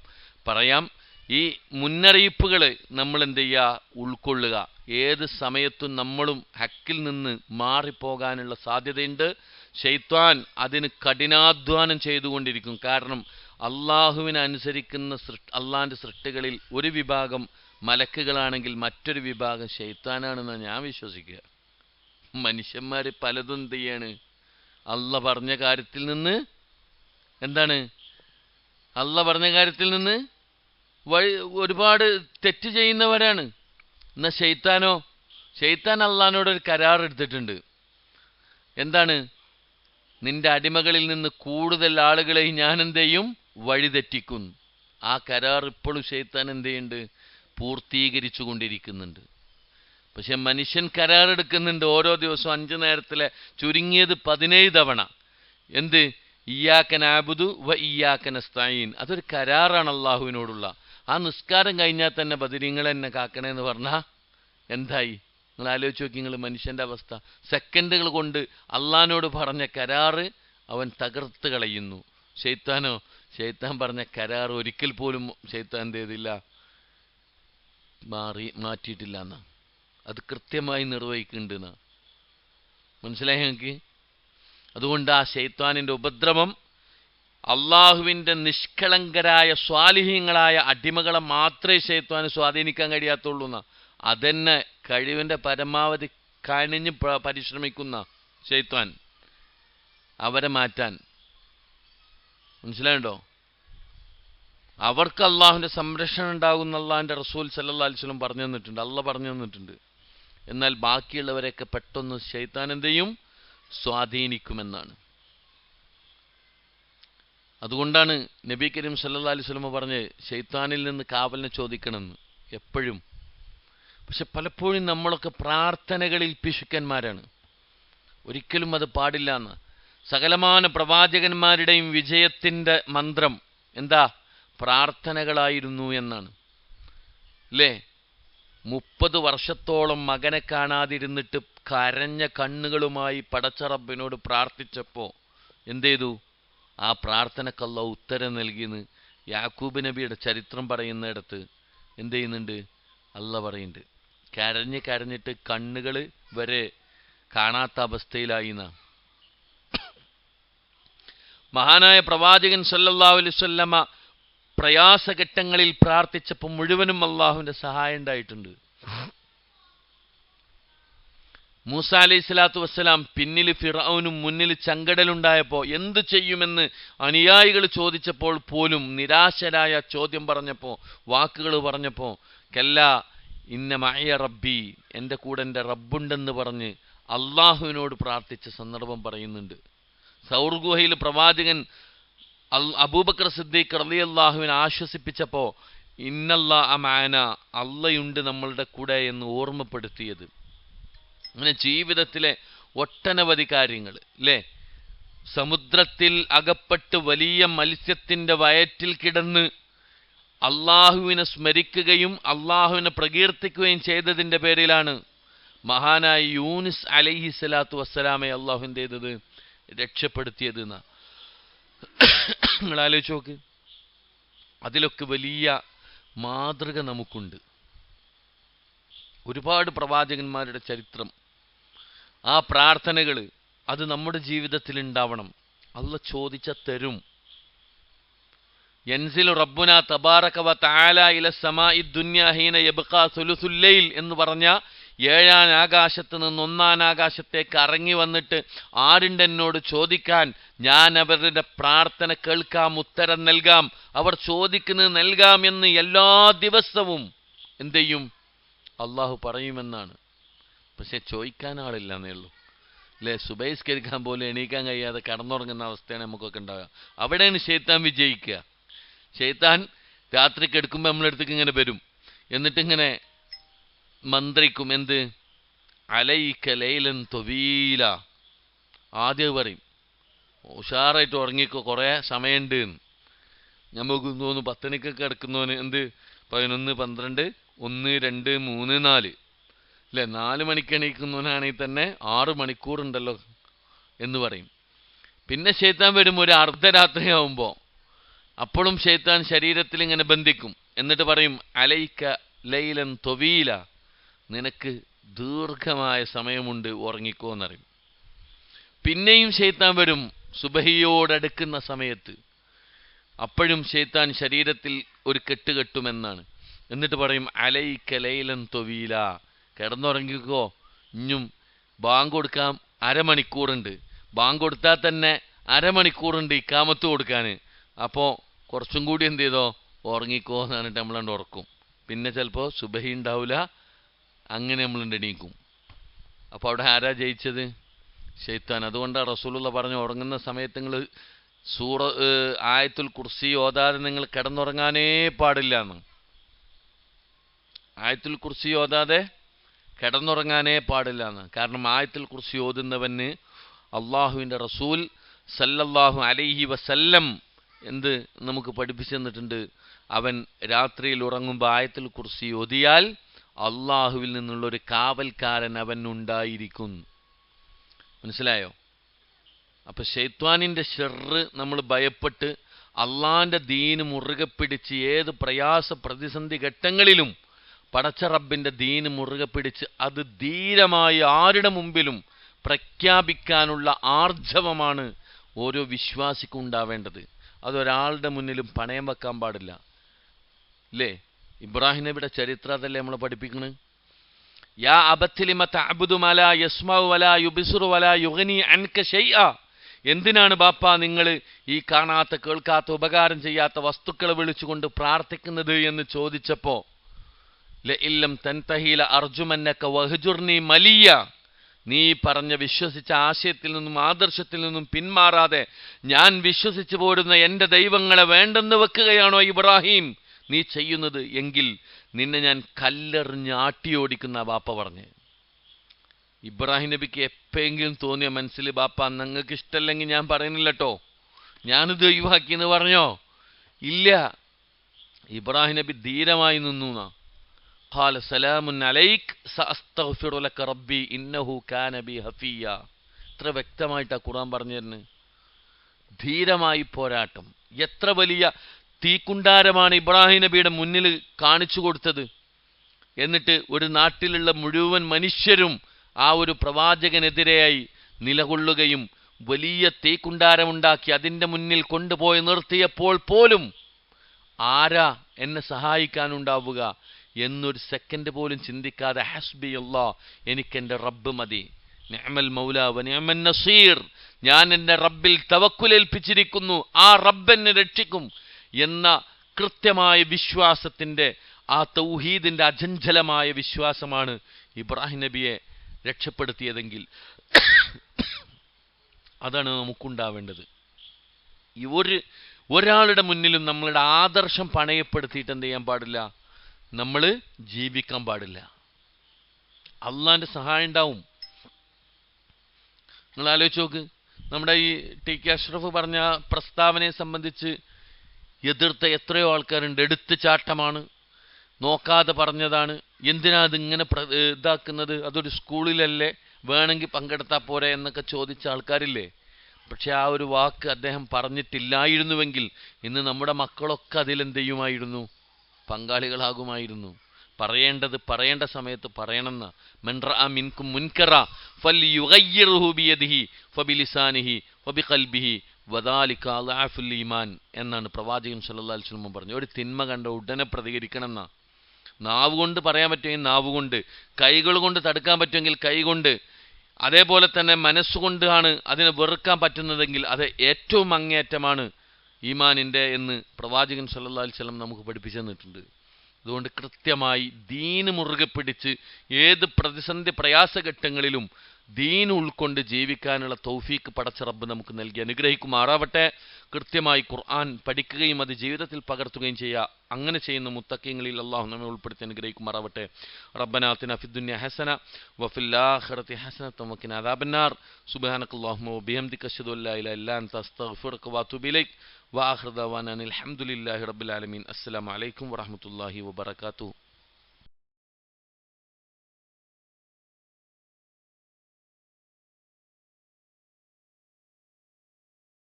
പറയാം. ഈ മുന്നറിയിപ്പുകൾ നമ്മൾ എന്ത് ചെയ്യുക, ഉൾക്കൊള്ളുക. ഏത് സമയത്തും നമ്മളും ഹക്കിൽ നിന്ന് മാറിപ്പോകാനുള്ള സാധ്യതയുണ്ട്. ശൈത്വാൻ അതിന് കഠിനാധ്വാനം ചെയ്തുകൊണ്ടിരിക്കും. കാരണം അള്ളാഹുവിനെ അനുസരിക്കുന്ന അള്ളാഹിൻ്റെ സൃഷ്ടികളിൽ ഒരു വിഭാഗം മലക്കുകളാണെങ്കിൽ മറ്റൊരു വിഭാഗം ശൈത്താനാണെന്നാണ് ഞാൻ വിശ്വസിക്കുക. മനുഷ്യന്മാർ പലതും എന്ത് ചെയ്യാണ്, അള്ള പറഞ്ഞ കാര്യത്തിൽ നിന്ന് എന്താണ്, അള്ള പറഞ്ഞ കാര്യത്തിൽ നിന്ന് ഒരുപാട് തെറ്റ് ചെയ്യുന്നവരാണ്. എന്നാൽ ശൈത്താൻ അള്ളാഹിനോടൊരു കരാർ എടുത്തിട്ടുണ്ട്. എന്താണ്, നിന്റെ അടിമകളിൽ നിന്ന് കൂടുതൽ ആളുകളെ ഞാൻ എന്ത് ചെയ്യും, വഴിതെറ്റിക്കും. ആ കരാർ ഇപ്പോഴും ശൈത്താൻ എന്ത് ചെയ്യുന്നുണ്ട്, പൂർത്തീകരിച്ചു കൊണ്ടിരിക്കുന്നുണ്ട്. പക്ഷെ മനുഷ്യൻ കരാറെടുക്കുന്നുണ്ട് ഓരോ ദിവസവും 5 നേരത്തിലെ ചുരുങ്ങിയത് 17 തവണ. എന്ത്, ഇയ്യാക നഅ്ബുദു വ ഇയ്യാക നസ്തഈൻ. അതൊരു കരാറാണ് അള്ളാഹുവിനോടുള്ള. ആ നിസ്കാരം കഴിഞ്ഞാൽ തന്നെ ബദരീങ്ങൾ എന്നെ കാക്കണേന്ന് പറഞ്ഞാൽ എന്തായി? നിങ്ങൾ ആലോചിച്ച് നോക്കി, നിങ്ങൾ മനുഷ്യൻ്റെ അവസ്ഥ. സെക്കൻഡുകൾ കൊണ്ട് അള്ളാഹിനോട് പറഞ്ഞ കരാറ് അവൻ തകർത്ത് കളയുന്നു. ശൈത്താൻ പറഞ്ഞ കരാർ ഒരിക്കൽ പോലും ശൈത്താൻ എന്ത് ചെയ്തില്ല, മാറ്റിയിട്ടില്ല എന്നാ. അത് കൃത്യമായി നിർവഹിക്കുന്നുണ്ടെന്നാ. മനസ്സിലായി നിങ്ങൾക്ക്? അതുകൊണ്ട് ആ ശൈത്താനിൻ്റെ ഉപദ്രവം അള്ളാഹുവിൻ്റെ നിഷ്കളങ്കരായ സ്വാലിഹീങ്ങളായ അടിമകളെ മാത്രമേ ശൈത്താന് സ്വാധീനിക്കാൻ കഴിയാത്തുള്ളൂ എന്നാ. അതെന്നെ കഴിവിൻ്റെ പരമാവധി കണിഞ്ഞ് പരിശ്രമിക്കുന്ന ശൈത്താൻ അവരെ മാറ്റാൻ. മനസ്സിലായുണ്ടോ? അവർക്ക് അള്ളാഹുവിൻ്റെ സംരക്ഷണം ഉണ്ടാകുന്ന അള്ളാഹിൻ്റെ റസൂൽ സല്ലല്ലാഹു അലൈഹി വസല്ലം പറഞ്ഞു തന്നിട്ടുണ്ട്, അള്ളാഹ് പറഞ്ഞു തന്നിട്ടുണ്ട്. എന്നാൽ ബാക്കിയുള്ളവരെയൊക്കെ പെട്ടെന്ന് ശൈത്താൻ എന്ത് ചെയ്യും, സ്വാധീനിക്കുമെന്നാണ്. അതുകൊണ്ടാണ് നബി കരീം സല്ലല്ലാഹു അലൈഹി വസല്ലം പറഞ്ഞ് ശൈത്താനിൽ നിന്ന് കാവലിനെ ചോദിക്കണമെന്ന് എപ്പോഴും. പക്ഷെ പലപ്പോഴും നമ്മളൊക്കെ പ്രാർത്ഥനകളിൽ പിശുക്കന്മാരാണ്. ഒരിക്കലും അത് പാടില്ല എന്ന്. സകലമാന പ്രവാചകന്മാരുടെയും വിജയത്തിൻ്റെ മന്ത്രം എന്താ? പ്രാർത്ഥനകളായിരുന്നു എന്നാണ്. അല്ലേ? 30 വർഷത്തോളം മകനെ കാണാതിരുന്നിട്ട് കരഞ്ഞ കണ്ണുകളുമായി പടച്ച റബ്ബിനോട് പ്രാർത്ഥിച്ചപ്പോൾ എന്ത് ചെയ്തു? ആ പ്രാർത്ഥനക്ക് അല്ലാഹു ഉത്തരം നൽകിയെന്ന് യാക്കൂബ് നബിയുടെ ചരിത്രം പറയുന്നിടത്ത് എന്ത് ചെയ്യുന്നുണ്ട്? അല്ലാഹ് പറയുന്നുണ്ട്, കരഞ്ഞിട്ട് കണ്ണുകൾ വരെ കാണാത്ത അവസ്ഥയിലായി എന്നാ. മഹാനായ പ്രവാചകൻ സല്ലല്ലാഹു അലൈഹി വസല്ലമ പ്രയാസഘട്ടങ്ങളിൽ പ്രാർത്ഥിച്ചപ്പോൾ മുഴുവനും അള്ളാഹുവിൻ്റെ സഹായം ഉണ്ടായിട്ടുണ്ട്. മൂസ അലൈഹി സ്വലാത്തു വസ്സലാം പിന്നിൽ ഫിറഔനും മുന്നിൽ ചങ്കടലുണ്ടായപ്പോൾ എന്ത് ചെയ്യുമെന്ന് അനുയായികൾ ചോദിച്ചപ്പോൾ പോലും നിരാശരായ ചോദ്യം പറഞ്ഞപ്പോൾ, വാക്കുകൾ പറഞ്ഞപ്പോൾ, കല്ലാ ഇന്ന മഅയ റബ്ബി, എൻ്റെ കൂടെ എൻ്റെ റബ്ബുണ്ടെന്ന് പറഞ്ഞ് അള്ളാഹുവിനോട് പ്രാർത്ഥിച്ച സന്ദർഭം പറയുന്നുണ്ട്. സൗർ ഗുഹയിൽ പ്രവാചകൻ അബൂബക്കർ സിദ്ദീഖ് റളിയല്ലാഹുവിനെ ആശ്വസിപ്പിച്ചപ്പോൾ ഇന്നല്ലാഹ മഅന, അള്ളയുണ്ട് നമ്മളുടെ കൂടെ എന്ന് ഓർമ്മപ്പെടുത്തിയത്. അങ്ങനെ ജീവിതത്തിലെ ഒട്ടനവധി കാര്യങ്ങൾ അല്ലേ? സമുദ്രത്തിൽ അകപ്പെട്ട് വലിയ മത്സ്യത്തിൻ്റെ വയറ്റിൽ കിടന്ന് അള്ളാഹുവിനെ സ്മരിക്കുകയും അള്ളാഹുവിനെ പ്രകീർത്തിക്കുകയും ചെയ്തതിൻ്റെ പേരിലാണ് മഹാനായ യൂനുസ് അലൈഹി സ്വലാത്തു വസ്സലാമെ അള്ളാഹു എന്ത് ചെയ്തത്? രക്ഷപ്പെടുത്തിയത് എന്നാ. നിങ്ങൾ ആലോചിച്ച് നോക്ക്. അതിലൊക്കെ വലിയ മാതൃക നമുക്കുണ്ട്. ഒരുപാട് പ്രവാചകന്മാരുടെ ചരിത്രം, ആ പ്രാർത്ഥനകൾ അത് നമ്മുടെ ജീവിതത്തിൽ ഉണ്ടാവണം. അല്ലാഹ് ചോദിച്ച തരും. യൻസിലു റബ്ബുന തബാറക വ തആല ഇല സമാഇ ദുനിയ ഹീന യബ്ഖാ സുലുസുൽ ലൈൽ എന്ന് പറഞ്ഞ 7ാം ആകാശത്ത് നിന്ന് 1ാം ആകാശത്തേക്ക് ഇറങ്ങി വന്നിട്ട് ആരുണ്ട് എന്നോട് ചോദിക്കാൻ? ഞാൻ അവരുടെ പ്രാർത്ഥന കേൾക്കാം, ഉത്തരം നൽകാം, അവർ ചോദിക്കുന്നത് നൽകാം എന്ന് എല്ലാ ദിവസവും എന്ത് ചെയ്യും? അള്ളാഹു പറയുമെന്നാണ്. പക്ഷെ ചോദിക്കാൻ ആളില്ലെന്നേ ഉള്ളൂ അല്ലേ? സുബൈസ്കരിക്കാൻ പോലും എണീക്കാൻ കഴിയാതെ കടന്നുറങ്ങുന്ന അവസ്ഥയാണ് നമുക്കൊക്കെ ഉണ്ടാകുക. അവിടെയാണ് ശൈത്താൻ വിജയിക്കുക. ശൈത്താൻ രാത്രി കിടക്കുമ്പോൾ നമ്മളടുത്തേക്ക് ഇങ്ങനെ വരും. എന്നിട്ടിങ്ങനെ മന്ത്രിക്കും, എന്ത്? അലൈക ലൈലൻ തൊവീല. ആദ്യം പറയും ഉഷാറായിട്ട് ഉറങ്ങിക്കോ, കുറേ സമയമുണ്ട്. നമുക്ക് തോന്നുന്നു 10 മണിക്കൊക്കെ കിടക്കുന്നവന് എന്ത് 11, 12, 1, 2, 3, 4 അല്ലേ, 4 മണിക്ക് എണീക്കുന്നവനാണെങ്കിൽ തന്നെ 6 മണിക്കൂറുണ്ടല്ലോ എന്ന് പറയും. പിന്നെ ശൈത്താൻ വരും ഒരു അർദ്ധരാത്രിയാവുമ്പോൾ. അപ്പോഴും ശൈത്താൻ ശരീരത്തിൽ ഇങ്ങനെ ബന്ധിക്കും. എന്നിട്ട് പറയും അലൈക ലൈലൻ തൊവീല, നിനക്ക് ദീർഘമായ സമയമുണ്ട്, ഉറങ്ങിക്കോ എന്നറിയും. പിന്നെയും ശൈത്താൻ വരും സുബഹിയോടടുക്കുന്ന സമയത്ത്. അപ്പോഴും ശൈത്താൻ ശരീരത്തിൽ ഒരു കെട്ട് കെട്ടുമെന്നാണ്. എന്നിട്ട് പറയും അലൈക ലൈലൻ തൊവീല, കിടന്നുറങ്ങിക്കോ, ഇഞ്ഞും ബാങ്ക് കൊടുക്കാൻ അരമണിക്കൂറുണ്ട്, ബാങ്ക് കൊടുത്താൽ തന്നെ അരമണിക്കൂറുണ്ട് ഇക്കാമത്ത് കൊടുക്കാൻ, അപ്പോൾ കുറച്ചും കൂടി എന്ത് ചെയ്തോ ഉറങ്ങിക്കോ എന്ന് പറഞ്ഞിട്ട് നമ്മളണ്ട് ഉറക്കും. പിന്നെ ചിലപ്പോൾ സുബഹി ഉണ്ടാവില്ല, അങ്ങനെ നമ്മളുണ്ട് എണീക്കും. അപ്പോൾ അവിടെ ആരാ ജയിച്ചത്? ശൈത്താൻ. അതുകൊണ്ടാണ് റസൂലുള്ള പറഞ്ഞു, ഉറങ്ങുന്ന സമയത്ത് നിങ്ങൾ ആയത്തുൽ കുർസി ഓതാതെ നിങ്ങൾ കിടന്നുറങ്ങാനേ പാടില്ല എന്ന്. ആയത്തുൽ കുർസി ഓതാതെ കിടന്നുറങ്ങാനേ പാടില്ല എന്ന്. കാരണം ആയത്തുൽ കുർസി ഓതുന്നവന് അള്ളാഹുവിൻ്റെ റസൂൽ സല്ലല്ലാഹു അലൈഹി വസല്ലം എന്ത് നമുക്ക് പഠിപ്പിച്ചു തന്നിട്ടുണ്ട്, അവൻ രാത്രിയിൽ ഉറങ്ങുമ്പോൾ ആയത്തുൽ കുർസി ഓതിയാൽ അള്ളാഹുവിൽ നിന്നുള്ളൊരു കാവൽക്കാരൻ അവനുണ്ടായിരിക്കും. മനസ്സിലായോ? അപ്പം ശൈത്വാനിൻ്റെ ഷർറ് നമ്മൾ ഭയപ്പെട്ട് അള്ളാഹിൻ്റെ ദീന് മുറുകെ പിടിച്ച് ഏത് പ്രയാസ പ്രതിസന്ധി ഘട്ടങ്ങളിലും പടച്ച റബ്ബിൻ്റെ ദീന് മുറുകെ പിടിച്ച് അത് ധീരമായി ആരുടെ മുമ്പിലും പ്രഖ്യാപിക്കാനുള്ള ആർജവമാണ് ഓരോ വിശ്വാസിക്കും ഉണ്ടാവേണ്ടത്. അതൊരാളുടെ മുന്നിലും പണയം വെക്കാൻ പാടില്ല. ഇല്ലേ? ഇബ്രാഹിം നബിയുടെ ചരിത്രം അതല്ലേ നമ്മളെ പഠിപ്പിക്കുന്നത്. യാ അബത്തി ലിമ തഅബുദു മാ ലാ യസ്മഉ വലാ യുബ്സിറു വലാ യുഗ്നി അൻക ശൈഅ. എന്തിനാണ് ബാപ്പ നിങ്ങൾ ഈ കാണാത്ത കേൾക്കാത്ത ഉപകാരം ചെയ്യാത്ത വസ്തുക്കളെ വിളിച്ചുകൊണ്ട് പ്രാർത്ഥിക്കുന്നത് എന്ന് ചോദിച്ചപ്പോൾ ലഇല്ലം തൻതഹി ലഅർജുമന്നക വഹ്ജുർനി മലിയ, നീ പറഞ്ഞ വിശ്വസിച്ച ആശയത്തിൽ നിന്നും ആദർശത്തിൽ നിന്നും പിന്മാറാതെ ഞാൻ വിശ്വസിച്ചു പോരുന്ന എൻ്റെ ദൈവങ്ങളെ വേണ്ടെന്ന് വെക്കുകയാണോ ഇബ്രാഹിം നീ ചെയ്യുന്നത്? എങ്കിൽ നിന്നെ ഞാൻ കല്ലെറിഞ്ഞ് ആട്ടിയോടിക്കുന്ന ബാപ്പ പറഞ്ഞ്. ഇബ്രാഹിം നബിക്ക് എപ്പോഴെങ്കിലും തോന്നിയ മനസ്സിൽ, ബാപ്പ നിങ്ങൾക്ക് ഇഷ്ടമല്ലെങ്കിൽ ഞാൻ പറയുന്നില്ല കേട്ടോ, ഞാനിത് ഒഴിവാക്കിയെന്ന് പറഞ്ഞോ? ഇല്ല. ഇബ്രാഹിം നബി ധീരമായി നിന്നു. ഖാല സലാമുൻ അലൈക് സഅസ്തഗ്ഫിറു ലക റബ്ബി ഇന്നഹു കാന ബി ഹഫിയ. എത്ര വ്യക്തമായിട്ടാ ഖുർആൻ പറഞ്ഞു തരുന്നത്. ധീരമായി പോരാട്ടം. എത്ര വലിയ തീക്കുണ്ടാരമാണ് ഇബ്രാഹിം നബിയുടെ മുന്നിൽ കാണിച്ചു കൊടുത്തത്. എന്നിട്ട് ഒരു നാട്ടിലുള്ള മുഴുവൻ മനുഷ്യരും ആ ഒരു പ്രവാചകനെതിരെയായി നിലകൊള്ളുകയും വലിയ തീക്കുണ്ടാരമുണ്ടാക്കി അതിൻ്റെ മുന്നിൽ കൊണ്ടുപോയി നിർത്തിയപ്പോൾ പോലും ആരാ എന്നെ സഹായിക്കാനുണ്ടാവുക എന്നൊരു സെക്കൻഡ് പോലും ചിന്തിക്കാതെ ഹസ്ബി അല്ലാഹ്, എനിക്കെൻ്റെ റബ്ബ് മതി, നിഅമൽ മൗല വ നിഅമൻ നസീർ, ഞാൻ എൻ്റെ റബ്ബിൽ തവക്കുലേൽപ്പിച്ചിരിക്കുന്നു, ആ റബ്ബെന്നെ രക്ഷിക്കും എന്ന കൃത്യമായ വിശ്വാസത്തിൻ്റെ ആ തൗഹീദിൻ്റെ അചഞ്ചലമായ വിശ്വാസമാണ് ഇബ്രാഹിം നബിയെ രക്ഷപ്പെടുത്തിയതെങ്കിൽ അതാണ് നമുക്കുണ്ടാവേണ്ടത്. ഈ ഒരാളുടെ മുന്നിലും നമ്മളുടെ ആദർശം പണയപ്പെടുത്തിയിട്ട് എന്ത് ചെയ്യാൻ പാടില്ല, നമ്മൾ ജീവിക്കാൻ പാടില്ല. അള്ളാൻ്റെ സഹായം ഉണ്ടാവും. നിങ്ങൾ ആലോചിച്ച് നോക്ക്, നമ്മുടെ ഈ ടി കെ അഷ്റഫ് പറഞ്ഞ പ്രസ്താവനയെ സംബന്ധിച്ച് എതിർത്ത എത്രയോ ആൾക്കാരുണ്ട്. എടുത്ത് ചാട്ടമാണ്, നോക്കാതെ പറഞ്ഞതാണ്, എന്തിനാ അതിങ്ങനെ ഇതാക്കുന്നത്, അതൊരു സ്കൂളിലല്ലേ, വേണമെങ്കിൽ പങ്കെടുത്താൽ പോരെ എന്നൊക്കെ ചോദിച്ച ആൾക്കാരില്ലേ. പക്ഷെ ആ ഒരു വാക്ക് അദ്ദേഹം പറഞ്ഞിട്ടില്ലായിരുന്നുവെങ്കിൽ ഇന്ന് നമ്മുടെ മക്കളൊക്കെ അതിലെന്ത് ചെയ്യുമായിരുന്നു, പങ്കാളികളാകുമായിരുന്നു. പറയേണ്ടത് പറയേണ്ട സമയത്ത് പറയണമെന്ന മൻ റഅ മിൻകും മുൻകറ ഫൽയുഗയ്യിർഹു ബിയദിഹി ഫബിലിസാനിഹി വബിഖൽബിഹി വദാലിക അദ്അഫുൽ ഈമാൻ എന്നാണ് പ്രവാചകൻ സല്ലല്ലാഹു അലൈഹി വസല്ലം പറഞ്ഞു. ഒരു തിന്മ കണ്ട ഉടനെ പ്രതികരിക്കണം എന്നാ. നാവ് കൊണ്ട് പറയാൻ പറ്റുമെങ്കിൽ നാവ് കൊണ്ട്, കൈകൾ കൊണ്ട് തടുക്കാൻ പറ്റുമെങ്കിൽ കൈ കൊണ്ട്, അതേപോലെ തന്നെ മനസ്സുകൊണ്ടാണ് അതിനെ വെറുക്കാൻ പറ്റുന്നതെങ്കിൽ അത് ഏറ്റവും അങ്ങേയറ്റമാണ് ഈമാനിൻ്റെ എന്ന് പ്രവാചകൻ സല്ലല്ലാഹു അലൈഹി വസല്ലം നമുക്ക് പഠിപ്പിച്ചു തന്നിട്ടുണ്ട്. അതുകൊണ്ട് കൃത്യമായി ദീന് മുറുകെ പിടിച്ച് ഏത് പ്രതിസന്ധി പ്രയാസഘട്ടങ്ങളിലും ദീൻ ഉൾക്കൊണ്ട് ജീവിക്കാനുള്ള തൗഫീക്ക് പടച്ച റബ്ബ് നമുക്ക് നൽകി അനുഗ്രഹിക്കുമാറാവട്ടെ. കൃത്യമായി ഖുർആൻ പഠിക്കുകയും അത് ജീവിതത്തിൽ പകർത്തുകയും ചെയ്യുക. അങ്ങനെ ചെയ്യുന്ന മുത്തഖീങ്ങളിൽ അല്ലാഹു നമ്മെ ഉൾപ്പെടുത്തി അനുഗ്രഹിക്കുമാറാവട്ടെ. റബ്ബനാ ആതിനാ ഫിദ്ദുനിയ ഹസന വഫിൽ ആഖിറതി ഹസനതൻ വഖിനാ അദാബന്നാർ. സുബ്ഹാനകല്ലാഹുമ്മ വബിഹംദിക അശ്ഹദു അൻ ലാ ഇലാഹ ഇല്ലാ അൻത അസ്തഗ്ഫിറുക വഅതൂബു ഇലൈക് വആഖിറു ദഅവാനാ അൽഹംദുലില്ലാഹി റബ്ബിൽ ആലമീൻ. അസ്സലാമു അലൈക്കും വറഹ്മത്തുള്ളാഹി വബറകാതുഹു.